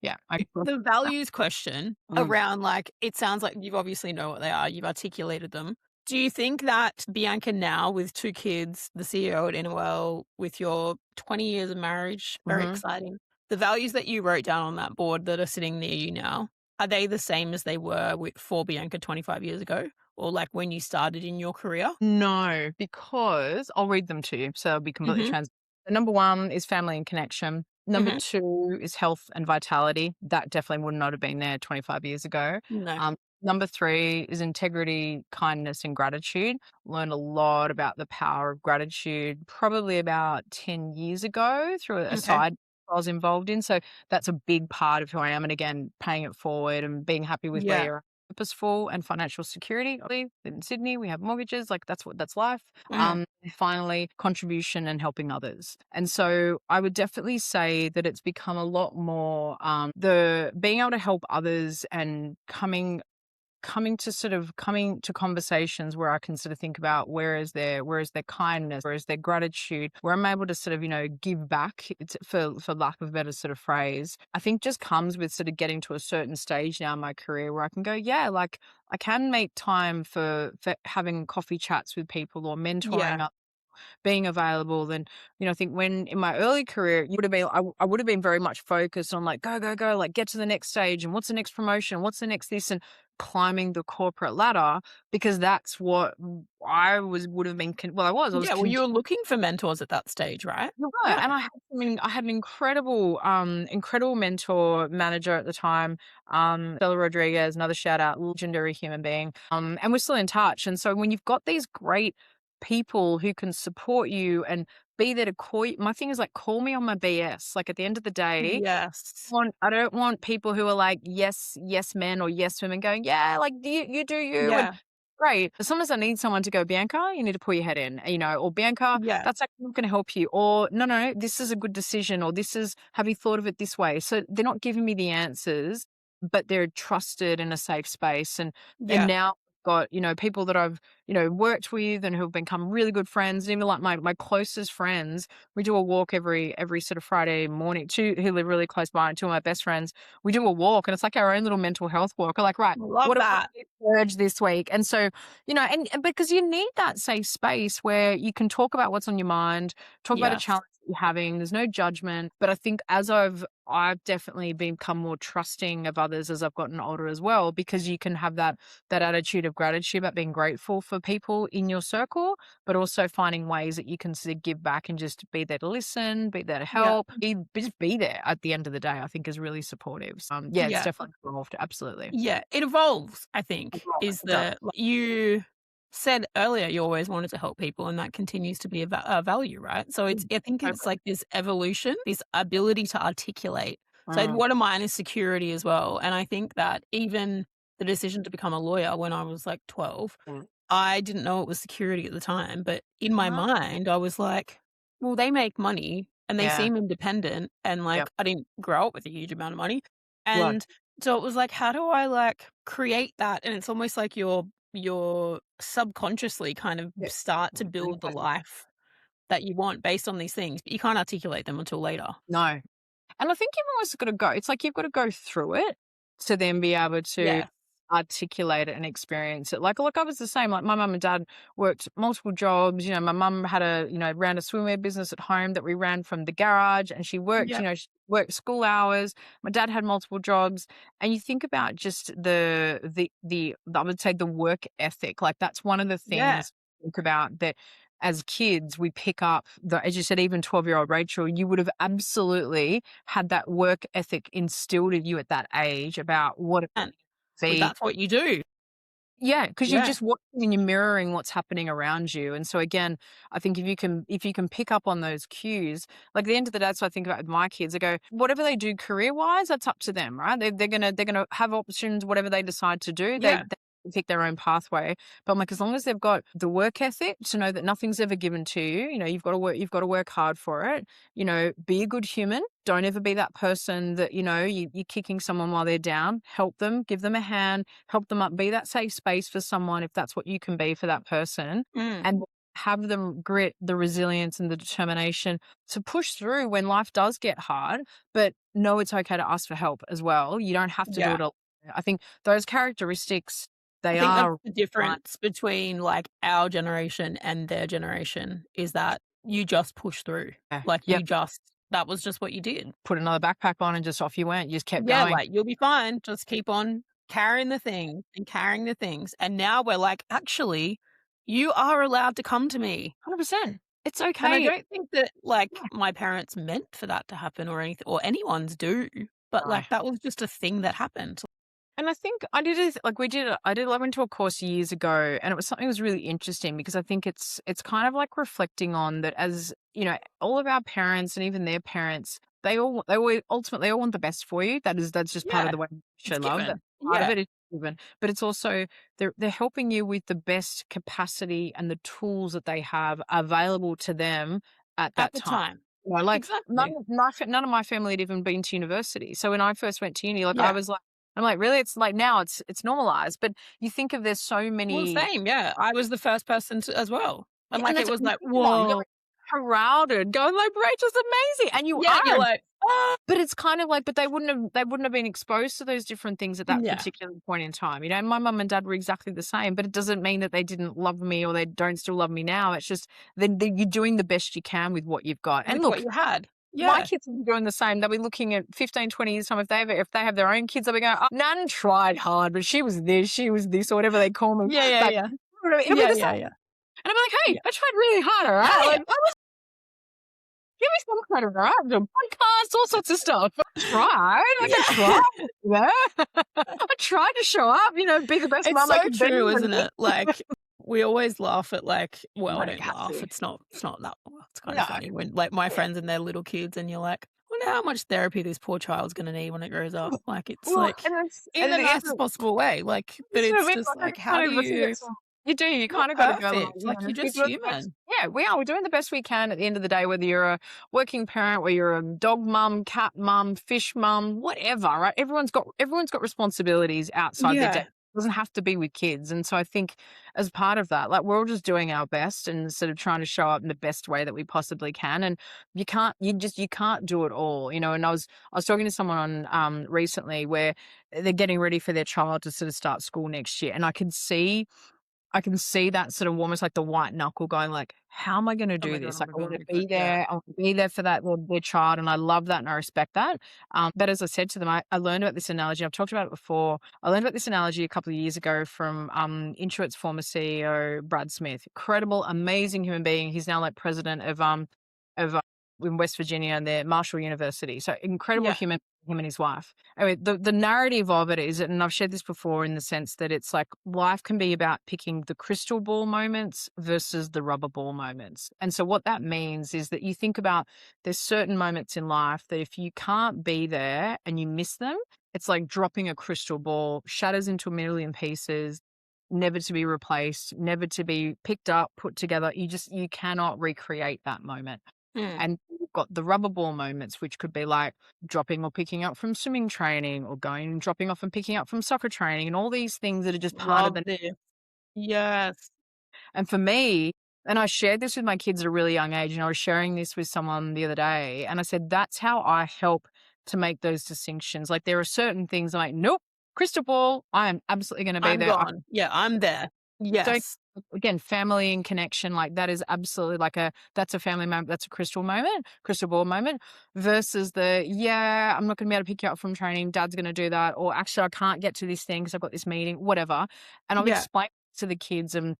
Yeah. The values question around, like, it sounds like you obviously know what they are. You've articulated them. Do you think that Bianca now, with 2 kids, the CEO at Innowell, with your 20 years of marriage, very exciting, the values that you wrote down on that board that are sitting near you now, are they the same as they were for Bianca 25 years ago? Or like when you started in your career? No, because I'll read them to you. So I'll be completely transparent. Number 1 is family and connection. Number 2 is health and vitality. That definitely would not have been there 25 years ago. No. Number 3 is integrity, kindness, and gratitude. Learned a lot about the power of gratitude probably about 10 years ago through a side I was involved in. So that's a big part of who I am. And again, paying it forward and being happy with where you're at. Purposeful and financial security. I live in Sydney, we have mortgages, like that's life. Finally, contribution and helping others. And so I would definitely say that it's become a lot more the being able to help others and coming to conversations where I can sort of think about where is their kindness, where is their gratitude, where I'm able to sort of, give back, for lack of a better sort of phrase, I think just comes with sort of getting to a certain stage now in my career where I can go, like I can make time for having coffee chats with people or mentoring up, being available. Then, I think when in my early career, I would have been very much focused on like, go, go, go, like get to the next stage and what's the next promotion, what's the next this, and climbing the corporate ladder, because that's what I would have been, I was Yeah, well, you were looking for mentors at that stage, right? yeah, and I had an incredible mentor manager at the time, Stella Rodriguez, another shout out, legendary human being. And we're still in touch. And so when you've got these great people who can support you and be there to call you, my thing is like, call me on my BS. Like at the end of the day, Yes. I don't want people who are like yes men or yes women going, yeah, like you do you, and Yeah. great. Sometimes I need someone to go, Bianca, you need to pull your head in, or Bianca, Yeah. that's actually not going to help you, or no, this is a good decision, or have you thought of it this way? So they're not giving me the answers, but they're trusted in a safe space. And Yeah. now I've got, people that I've, worked with and who've become really good friends. And even like my closest friends, we do a walk every sort of Friday morning. Two who live really close by, two of my best friends, we do a walk, and it's like our own little mental health walk. We're like, right, Love what that. urge this week? And so, and because you need that safe space where you can talk about what's on your mind, talk about a Yes. challenge that you're having. There's no judgment. But I think as I've definitely become more trusting of others as I've gotten older as well, because you can have that attitude of gratitude about being grateful for people in your circle, but also finding ways that you can sort of give back and just be there to listen, be there to help, just be there at the end of the day, I think is really supportive. So, it's Yeah. definitely evolved. Absolutely. Yeah, it evolves, I think, Evolves, is it does. like you said earlier, you always wanted to help people, and that continues to be a value, right? So I think it's like this evolution, this ability to articulate. So one of mine is security as well. And I think that even the decision to become a lawyer when I was like 12, I didn't know it was security at the time, but in my mind, I was like, well, they make money and they Yeah. seem independent, and like Yep. I didn't grow up with a huge amount of money. Right. And so it was like, how do I like create that? And it's almost like you're subconsciously kind of Yeah. start to build the life that you want based on these things, but you can't articulate them until later. No. And I think you've always got to go. It's like you've got to go through it to then be able to Yeah. articulate it and experience it. Like I was the same. Like my mum and dad worked multiple jobs. My mum had ran a swimwear business at home that we ran from the garage, and she worked, Yep. she worked school hours. My dad had multiple jobs. And you think about just the I would say the work ethic. Like that's one of the things Yeah. I think about that as kids, we pick up as you said, even 12-year-old Rachel, you would have absolutely had that work ethic instilled in you at that age about what it And be. that's what you do. Yeah, because you're Yeah. just watching and you're mirroring what's happening around you. And so again, I think if you can pick up on those cues, like at the end of the day, that's what I think about with my kids. I go, whatever they do career wise, that's up to them, right? They're gonna have options, whatever they decide to do. Yeah. They pick their own pathway. But I'm like, as long as they've got the work ethic to know that nothing's ever given to you, you've got to work hard for it. Be a good human. Don't ever be that person that, you're kicking someone while they're down. Help them, give them a hand, help them up, be that safe space for someone if that's what you can be for that person. And have them grit, the resilience and the determination to push through when life does get hard, but know it's okay to ask for help as well. You don't have to do it alone. I think those characteristics, I think that's the difference between like our generation and their generation is that you just push through. Like that was just what you did. Put another backpack on and just off you went. You just kept Yeah, going. like you'll be fine. Just keep on carrying the things and carrying the things. And now we're like, actually, you are allowed to come to me. 100%. It's okay. And I don't think that like my parents meant for that to happen or anything, or anyone's do. But like that was just a thing that happened. And I think I did it like I went to a course years ago, and it was something that was really interesting because I think it's kind of like reflecting on that, as all of our parents and even their parents, they ultimately all want the best for you. That's just part of the way we show love. That part of it is given, but it's also they're helping you with the best capacity and the tools that they have available to them at that time. Like exactly. none of my family had even been to university. So when I first went to uni, I was like, I'm like, really? It's like now it's normalized. But you think of there's so many. Well, same, yeah. I was the first person to as well. And like it was like, whoa. whoa. Heralded, going like, Rachel's amazing. And you are. You're like, But it's kind of like, but they wouldn't have been exposed to those different things at that Yeah. particular point in time. You know, my mum and dad were exactly the same, but it doesn't mean that they didn't love me or they don't still love me now. It's just then you're doing the best you can with what you've got. And With look, what you had. my Yeah. kids will be doing the same. They'll be looking at 15, 20 years time. If they have their own kids, they'll be going, oh, Nan tried hard, but she was this, or whatever they call me. Yeah. Like, Yeah. it'll be Yeah. the same. Yeah. Yeah. And I'll be like, hey, Yeah. I tried really hard, all right? Hey. Like, give me some credit, all right? I'm doing podcasts, all sorts of stuff. I tried. Like, I tried. Yeah. I tried to show up, be the best mum I It's could so true, be. isn't it? Like, we always laugh at like, well, I Like, don't have laugh. to. It's not that. It's kind No. of funny when like my friends and their little kids, and you're like, I wonder how much therapy this poor child's going to need when it grows up. Like, it's Well, like and in the it is nicest possible way. Like, but Isn't it it's weird? just like, It's how do you? You do. You Not kind of got to go along. perfect. Like, you're We're just doing the best. human. Yeah, we are. We're doing the best we can at the end of the day, whether you're a working parent, whether you're a dog mum, cat mum, fish mum, whatever, right? Everyone's got responsibilities outside their day. Yeah. It doesn't have to be with kids. And so I think as part of that, like we're all just doing our best and sort of trying to show up in the best way that we possibly can. And you can't do it all, And I was talking to someone on recently where they're getting ready for their child to sort of start school next year. And I can see that sort of almost like the white knuckle going like, how am I going to Oh do my God, this? oh Like my I God, want oh to my be God. Yeah. there. I want to be there for their child. And I love that and I respect that. But as I said to them, I learned about this analogy. I've talked about it before. I learned about this analogy a couple of years ago from Intuit's former CEO, Brad Smith. Incredible, amazing human being. He's now like president of in West Virginia and their Marshall University. So incredible Yeah. human, him and his wife. Anyway, the narrative of it is, and I've shared this before in the sense that it's like life can be about picking the crystal ball moments versus the rubber ball moments. And so what that means is that you think about there's certain moments in life that if you can't be there and you miss them, it's like dropping a crystal ball, shatters into a million pieces, never to be replaced, never to be picked up, put together. You cannot recreate that moment. Mm. And you've got the rubber ball moments, which could be like dropping or picking up from swimming training or going and dropping off and picking up from soccer training and all these things that are just part of Love the. this. Yes. And for me, and I shared this with my kids at a really young age, and I was sharing this with someone the other day, and I said, that's how I help to make those distinctions. Like there are certain things I'm like, nope, crystal ball, I am absolutely going to be I'm there. gone. Yeah, I'm there. Yes. Again, family and connection, like that is absolutely that's a family moment, that's a crystal ball moment versus I'm not going to be able to pick you up from training, dad's going to do that, or actually I can't get to this thing because I've got this meeting, whatever. And I've Yeah. explained to the kids, and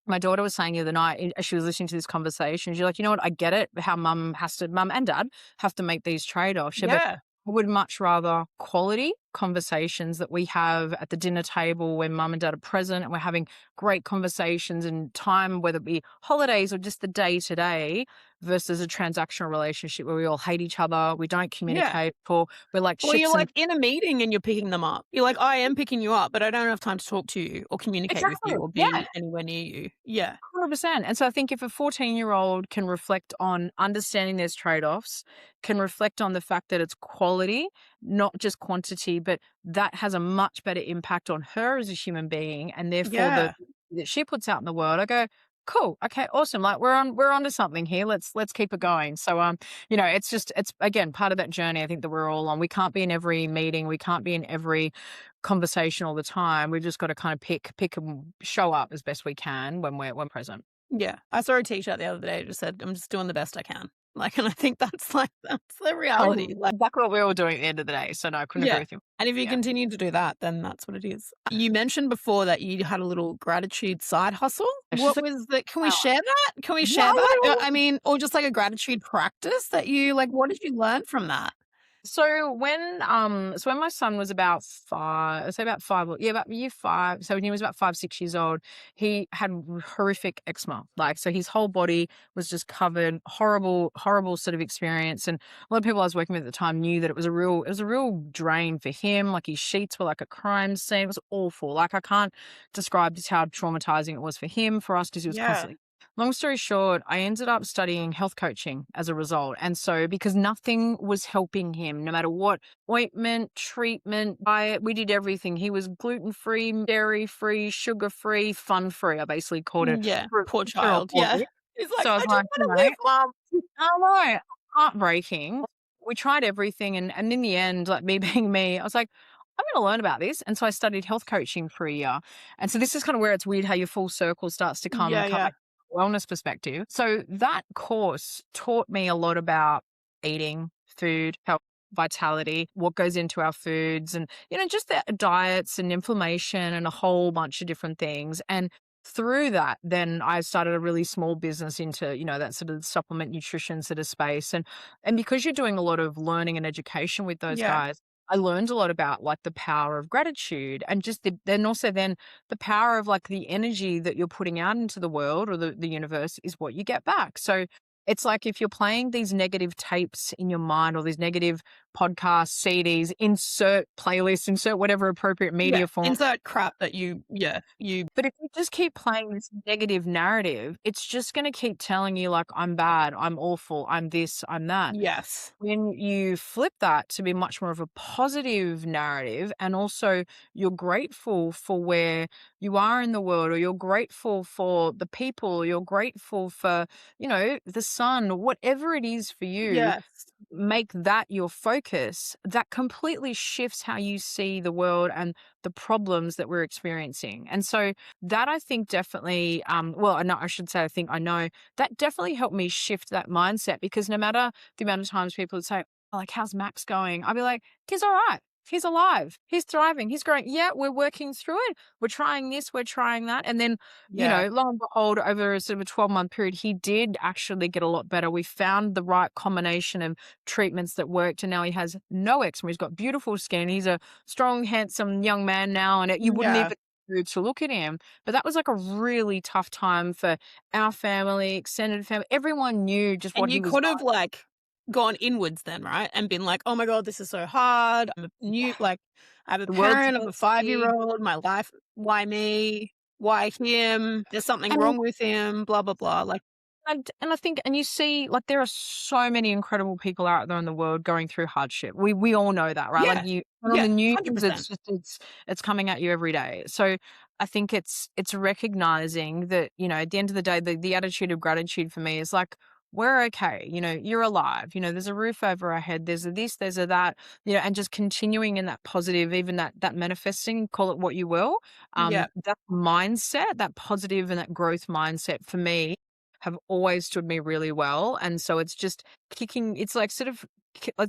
my daughter was saying the other night as she was listening to this conversation, she's like, you know what, I get it, how mum and dad have to make these trade-offs. But Yeah. I would much rather quality conversations that we have at the dinner table when mum and dad are present and we're having great conversations and time, whether it be holidays or just the day to day versus a transactional relationship where we all hate each other, we don't communicate, or we're like Or ships you're and like in a meeting and you're picking them up. You're like, I am picking you up, but I don't have time to talk to you or communicate Exactly. with you or be Yeah. anywhere near you. Yeah. 100%. And so I think if a 14-year-old can reflect on understanding there's trade-offs, can reflect on the fact that it's quality, not just quantity, but that has a much better impact on her as a human being, and therefore Yeah. that she puts out in the world, I go, cool, okay, awesome. Like we're onto something here. Let's keep it going. So it's again part of that journey I think that we're all on. We can't be in every meeting, we can't be in every conversation all the time. We've just got to kind of pick and show up as best we can when we're present. Yeah. I saw a t-shirt the other day that just said, I'm just doing the best I can. Like, and I think that's the reality. Like, Exactly what we're all doing at the end of the day. So no, I couldn't agree with you. And if you continue to do that, then that's what it is. You mentioned before that you had a little gratitude side hustle. It's What just was that? Can we wow. share that? Can we share that? I mean, or just like a gratitude practice that you like, what did you learn from that? So when my son was about about year 5, so when he was about 5, 6 years old, he had horrific eczema. Like, so his whole body was just covered, horrible sort of experience. And a lot of people I was working with at the time knew that it was a real drain for him. Like his sheets were like a crime scene. It was awful. Like I can't describe just how traumatizing it was for him, for us, because he was constantly. Long story short, I ended up studying health coaching as a result. And so because nothing was helping him, no matter what ointment, treatment, diet, we did everything. He was gluten-free, dairy-free, sugar-free, fun-free. I basically called it. Yeah. Poor They're child. all Yeah. good. He's like, So I I was just like, want to live, Mom. oh no, heartbreaking. we tried everything. And in the end, like me being me, I was like, I'm going to learn about this. And so I studied health coaching for a year. And so this is kind of where it's weird how your full circle starts to come Yeah. wellness perspective. So that course taught me a lot about eating, food, health, vitality, what goes into our foods, and, just the diets and inflammation and a whole bunch of different things. And through that, then I started a really small business into, that sort of supplement nutrition sort of space. And because you're doing a lot of learning and education with those Yeah. guys, I learned a lot about like the power of gratitude and just then the power of like the energy that you're putting out into the world or the universe is what you get back. So it's like if you're playing these negative tapes in your mind or these negative podcasts, CDs, insert playlists, insert whatever appropriate media form. Insert crap that you. But if you just keep playing this negative narrative, it's just going to keep telling you like, I'm bad, I'm awful, I'm this, I'm that. Yes. When you flip that to be much more of a positive narrative, and also you're grateful for where you are in the world, or you're grateful for the people, you're grateful for, the sun, whatever it is for you, Yes. make that your focus, that completely shifts how you see the world and the problems that we're experiencing. And so that I think definitely, I know that definitely helped me shift that mindset, because no matter the amount of times people would say, oh, like, how's Max going? I'd be like, he's all right. He's alive. He's thriving. He's growing. Yeah, we're working through it. We're trying this. We're trying that. And then, lo and behold, over a sort of a 12-month period, he did actually get a lot better. We found the right combination of treatments that worked. And now he has no eczema. He's got beautiful skin. He's a strong, handsome young man now. And you wouldn't even move to look at him. But that was like a really tough time for our family, extended family. Everyone knew just what he was And you could have like gone inwards then, right? And been like, oh my God, this is so hard. I have a parent of a 5-year-old, my life, why me? Why him? There's something wrong with him, blah, blah, blah. Like, and I think, and you see, like, there are so many incredible people out there in the world going through hardship. We all know that, right? Like on the news, 100%. it's coming at you every day. So I think it's recognizing that, at the end of the day, the attitude of gratitude for me is like, we're okay. You're alive. There's a roof over our head. There's a this, there's a that, and just continuing in that positive, even that manifesting, call it what you will. That mindset, that positive and that growth mindset for me have always stood me really well. And so it's just kicking, it's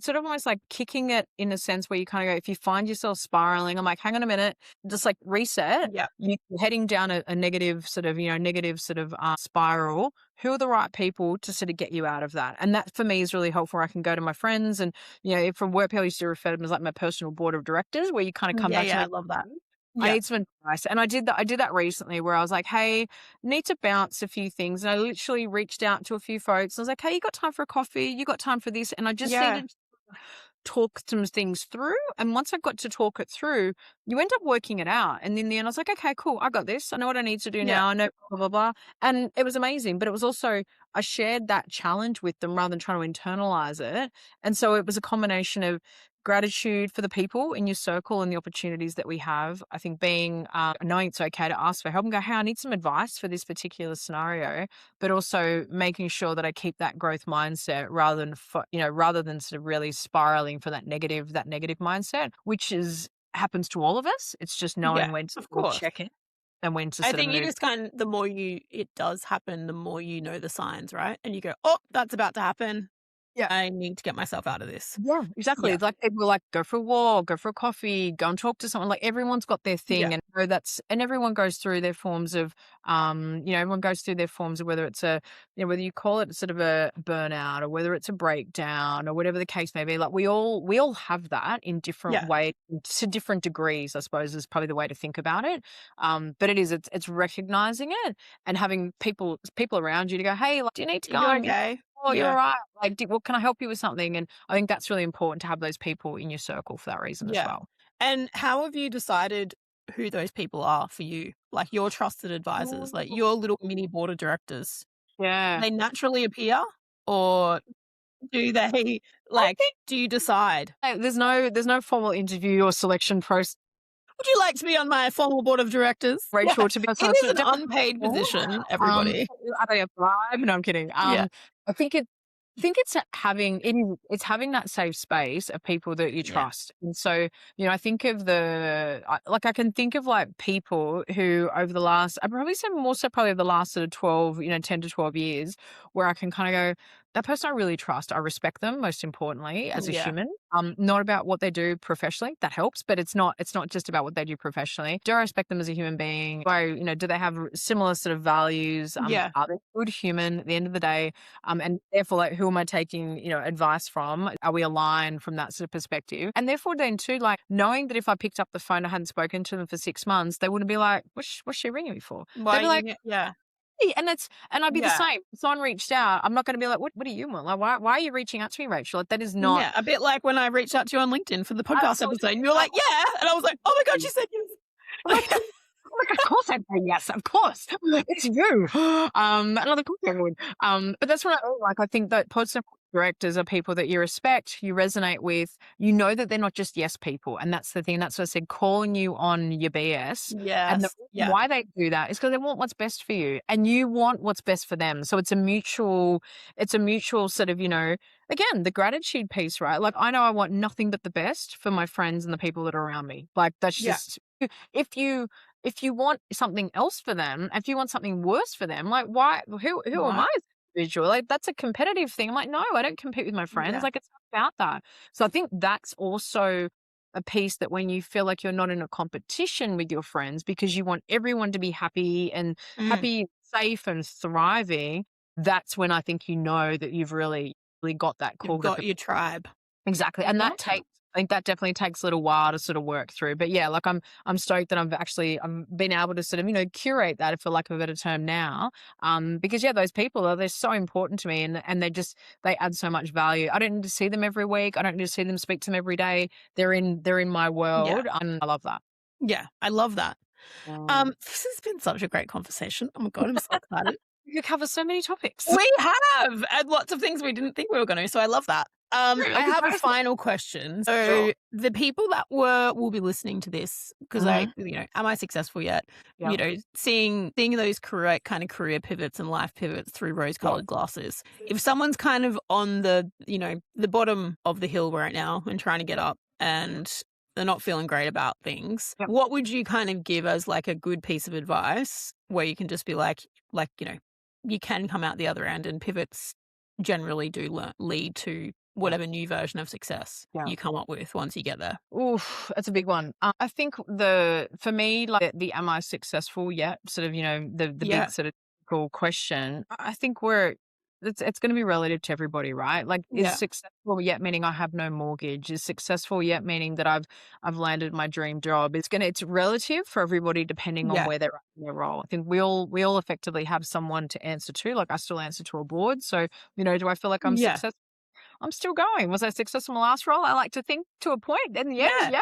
almost like kicking it in a sense where you kind of go, if you find yourself spiraling, I'm like, hang on a minute, just like reset. You're heading down a negative sort of spiral. Who are the right people to sort of get you out of that? And that for me is really helpful. I can go to my friends, and, from work, people used to refer to them as like my personal board of directors, where you kind of come back to me. I love that. I need some advice. And I did that recently, where I was like, hey, need to bounce a few things. And I literally reached out to a few folks. I was like, hey, you got time for a coffee? You got time for this? And I just needed to talk some things through. And once I got to talk it through, you end up working it out. And in the end, I was like, okay, cool. I got this. I know what I need to do now. I know blah, blah, blah. And it was amazing. But it was also, I shared that challenge with them rather than trying to internalize it. And so it was a combination of gratitude for the people in your circle and the opportunities that we have. I think being knowing it's okay to ask for help and go, hey, I need some advice for this particular scenario, but also making sure that I keep that growth mindset rather than sort of really spiraling for that negative mindset, which happens to all of us. It's just knowing when to check it and when to. I think you just the more it does happen, the more you know the signs, right? And you go, oh, that's about to happen. Yeah, I need to get myself out of this. Yeah, exactly. Like people like go for a walk, go for a coffee, go and talk to someone. Like everyone's got their thing, and and everyone goes through their forms of, everyone goes through their forms of whether it's whether you call it sort of a burnout or whether it's a breakdown or whatever the case may be. Like we all have that in different ways, to different degrees, I suppose, is probably the way to think about it. But it's recognizing it and having people around you to go, hey, like, do you need to go? You're okay. Oh, you're all right. Like, can I help you with something? And I think that's really important to have those people in your circle for that reason as well. And how have you decided who those people are for you? Like your trusted advisors, like your little mini board of directors. Yeah. They naturally appear, or do they do you decide? There's no formal interview or selection process. Would you like to be on my formal board of directors? Rachel, to be honest, it is an unpaid position, everybody. I don't apply. No, I'm kidding. I think I think it's having that safe space of people that you Yeah. trust. And so, I think of I can think of like people who over the last, I probably say more so probably over the last sort of 12, 10 to 12 years, where I can kind of go, that person I really trust. I respect them most importantly as a Yeah. human. Not about what they do professionally. That helps, but it's not just about what they do professionally. Do I respect them as a human being? Do they have similar sort of values? Yeah. Are they a good human at the end of the day? And therefore, like, who am I taking, advice from? Are we aligned from that sort of perspective? And therefore, then too, like knowing that if I picked up the phone, I hadn't spoken to them for 6 months, they wouldn't be like, what's she ringing me for? Why They'd be like, yeah. "Hey," and I'd be the Yeah. same. If someone reached out, I'm not going to be like, what do you want? Like, why are you reaching out to me, Rachel? Like, that is not. Yeah. A bit like when I reached out to you on LinkedIn for the podcast Absolutely. episode, and you were like, yeah. And I was like, oh my God, she said yes. Like, of course I'd say yes, of course. It's you. And of course I would. But that's what I mean. Like, I think that positive directors are people that you respect, you resonate with, you know that they're not just yes people. And that's the thing. That's what I said, calling you on your BS. And the Yes. Yeah. why they do that is because they want what's best for you and you want what's best for them. So it's a mutual sort of, again, the gratitude piece, right? Like, I know I want nothing but the best for my friends and the people that are around me. Like, that's Yeah. just, if you want something else for them, if you want something worse for them, like, why? Who am Right. I as an individual? Like, that's a competitive thing. I'm like, no, I don't compete with my friends. Yeah. Like, it's not about that. So I think that's also a piece that when you feel like you're not in a competition with your friends because you want everyone to be happy and happy, safe and thriving, that's when I think that you've really, really got that core You've group got of your tribe. exactly. And that I think that definitely takes a little while to sort of work through. But yeah, like I'm stoked that I'm been able to sort of, curate that, for lack of a better term now. Because yeah, those people they're so important to me and they add so much value. I don't need to see them every week. I don't need to see them, speak to them every day. They're in my world. And I love that. Yeah. I love that. Mm. This has been such a great conversation. Oh my God, I'm so excited. You cover so many topics. We have, and lots of things we didn't think we were going to. So I love that. I have a final question. So Sure. the people that will be listening to this, because am I successful yet? Yeah. Seeing those career pivots and life pivots through rose-colored glasses. If someone's kind of on the bottom of the hill right now and trying to get up and they're not feeling great about things, what would you kind of give as like a good piece of advice where you can just be like, you can come out the other end, and pivots generally do lead to whatever new version of success you come up with once you get there? Oof, that's a big one. I think for me, like the am I successful yet? Sort of, the big sort of cool question. I think it's going to be relative to everybody, right? Like, is successful yet meaning I have no mortgage? Is successful yet meaning that I've landed my dream job? It's relative for everybody depending on where they're at in their role. I think we all effectively have someone to answer to. Like, I still answer to a board, so do I feel like I'm successful? I'm still going. Was I successful in my last role? I like to think to a point. In the end, yeah.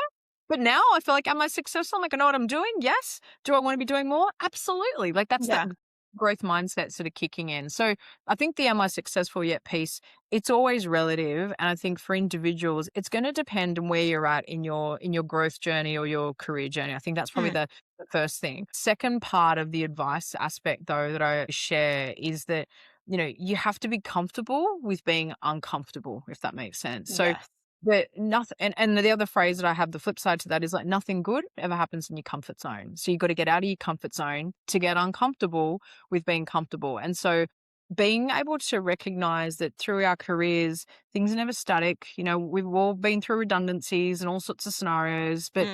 But now I feel like, am I successful? Like, I know what I'm doing. Yes. Do I want to be doing more? Absolutely. Like, that's that growth mindset sort of kicking in. So I think the am I successful yet piece, it's always relative. And I think for individuals, it's going to depend on where you're at in your growth journey or your career journey. I think that's probably the first thing. Second part of the advice aspect, though, that I share is that you have to be comfortable with being uncomfortable, if that makes sense. So but nothing, and the other phrase that I have, the flip side to that is like nothing good ever happens in your comfort zone. So you've got to get out of your comfort zone to get uncomfortable with being comfortable. And so being able to recognize that through our careers, things are never static. We've all been through redundancies and all sorts of scenarios, but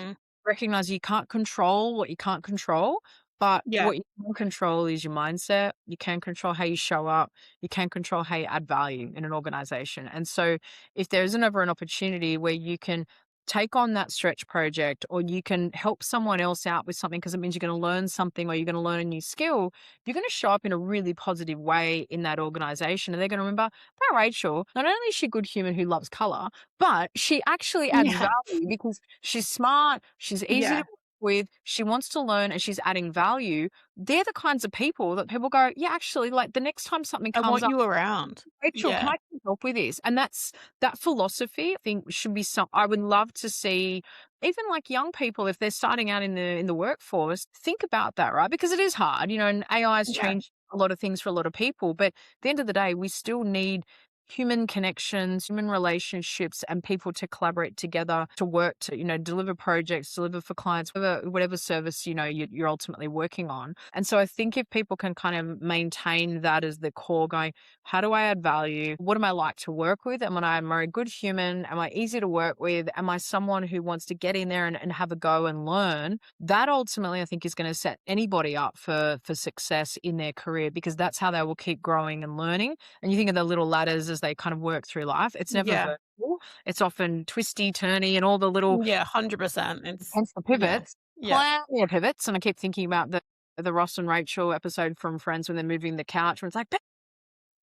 recognize you can't control what you can't control. But what you can control is your mindset. You can control how you show up. You can control how you add value in an organization. And so if there isn't ever an opportunity where you can take on that stretch project or you can help someone else out with something because it means you're going to learn something or you're going to learn a new skill, you're going to show up in a really positive way in that organization. And they're going to remember, that Rachel, not only is she a good human who loves color, but she actually adds value because she's smart, she's easy to with, she wants to learn and she's adding value. They're the kinds of people that people go, yeah, actually, like the next time something comes I want up, you around. Rachel, can I help with this? And that philosophy, I think, should be I would love to see even like young people, if they're starting out in the workforce, think about that, right? Because it is hard, and AI has changed a lot of things for a lot of people. But at the end of the day, we still need human connections, human relationships, and people to collaborate together to work to, deliver projects, deliver for clients, whatever service, you're ultimately working on. And so I think if people can kind of maintain that as the core, going, how do I add value? What am I like to work with? Am I a good human? Am I easy to work with? Am I someone who wants to get in there and have a go and learn? That ultimately, I think, is going to set anybody up for success in their career, because that's how they will keep growing and learning. And you think of the little ladders as they kind of work through life. It's never Yeah. vertical. It's often twisty, turny, and all the little Yeah, 100%. hence the pivots. Yeah. Plenty of pivots. And I keep thinking about the Ross and Rachel episode from Friends when they're moving the couch, where it's like,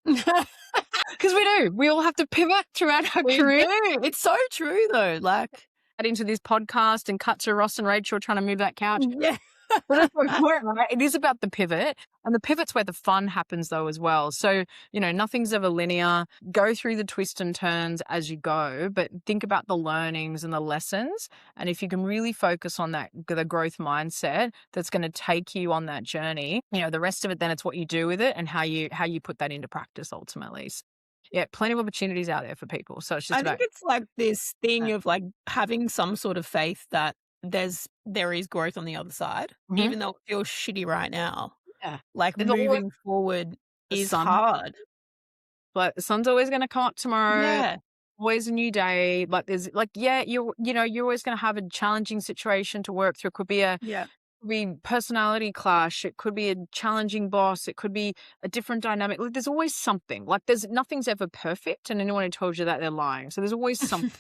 because we do. We all have to pivot throughout our We career. do. It's so true though. Like, Add into this podcast and cut to Ross and Rachel trying to move that couch. yeah. But that's my point, right? It is about the pivot, and the pivot's where the fun happens though as well. So, nothing's ever linear. Go through the twists and turns as you go, but think about the learnings and the lessons. And if you can really focus on the growth mindset that's going to take you on that journey, the rest of it, then it's what you do with it and how you put that into practice ultimately. So, yeah, plenty of opportunities out there for people. So it's just I about think it's like this thing of like having some sort of faith that there is growth on the other side, even though it feels shitty right now. yeah. Like There's always moving forward the is sun, hard. but the sun's always going to come up tomorrow. Yeah. Always a new day. But there's you're always going to have a challenging situation to work through. It could be Yeah. personality clash. It could be a challenging boss. It could be a different dynamic. Like, there's always something. Like, nothing's ever perfect, and anyone who told you that, they're lying. So there's always something.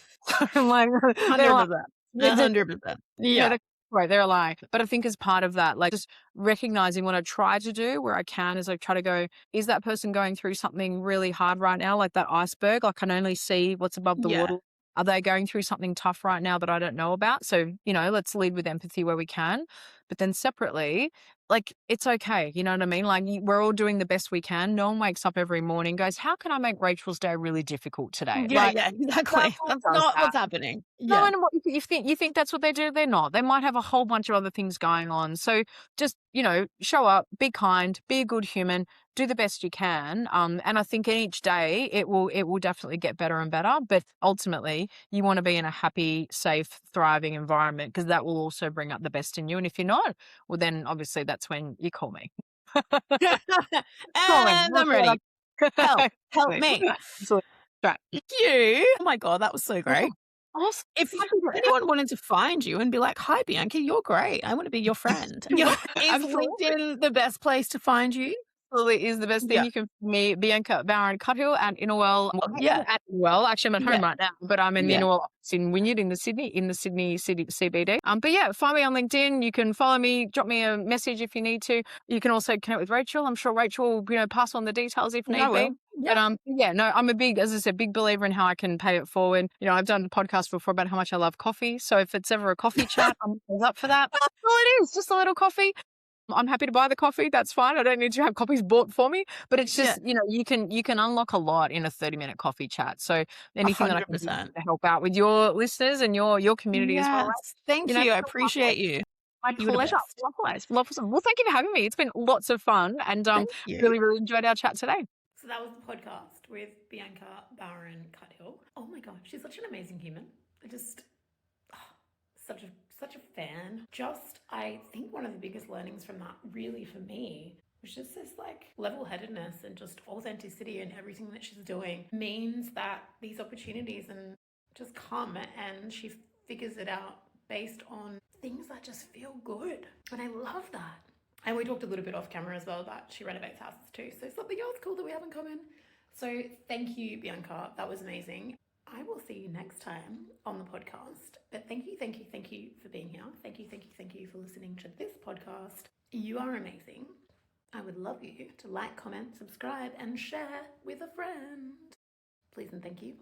Like, they're like, 100%. 100%. Yeah. right, they're lying. But I think as part of that, like, just recognizing what I try to do where I can is I try to go, is that person going through something really hard right now? Like that iceberg, I can only see what's above the Yeah. water. Are they going through something tough right now that I don't know about? So, let's lead with empathy where we can. But then separately, like, it's okay. You know what I mean? Like, we're all doing the best we can. No one wakes up every morning and goes, how can I make Rachel's day really difficult today? Yeah, Like, yeah, no exactly. one That's does not that. what's happening. No, Yeah. and what you think that's what they do? They're not. They might have a whole bunch of other things going on. So just, show up, be kind, be a good human, do the best you can. And I think in each day it will definitely get better and better. But ultimately, you want to be in a happy, safe, thriving environment, because that will also bring up the best in you. And if you're not, well, then obviously that's when you call me. Call me. And I'm ready. Help me. Absolutely. Right. You. Oh my God, that was so great. Awesome. If anyone wanted to find you and be like, hi, Bianca, you're great. I want to be your friend. Is Absolutely. LinkedIn the best place to find you? Absolutely is the best thing. Yeah. You can me Bianca Bowron-Cuthill and Innowell. Yeah. At Innowell. Actually, I'm at home right now, but I'm in the Yeah. Innowell office in Wynyard in the Sydney City CBD. But yeah, find me on LinkedIn. You can follow me, drop me a message if you need to. You can also connect with Rachel. I'm sure Rachel will, pass on the details if need be. Yeah. But yeah, no, I'm as I said, big believer in how I can pay it forward. I've done a podcast before about how much I love coffee. So if it's ever a coffee chat, I'm always up for that. That's all it is, just a little coffee. I'm happy to buy the coffee. That's fine. I don't need to have coffees bought for me, but it's just, you can unlock a lot in a 30-minute coffee chat. So anything that I can do 100%. to help out with your listeners and your community as well. Right? Thank you. I appreciate you. My pleasure. Likewise. Well, thank you for having me. It's been lots of fun, and really, really enjoyed our chat today. So that was the podcast with Bianca Bowron-Cuthill. Oh my God, she's such an amazing human. Such a fan. I think one of the biggest learnings from that really for me was just this like level-headedness and just authenticity in everything that she's doing means that these opportunities and just come, and she figures it out based on things that just feel good. And I love that. And we talked a little bit off camera as well that she renovates houses too. So something else cool that we have in common. So thank you, Bianca. That was amazing. I will see you next time on the podcast. But thank you for being here. Thank you for listening to this podcast. You are amazing. I would love you to like, comment, subscribe, and share with a friend. Please and thank you.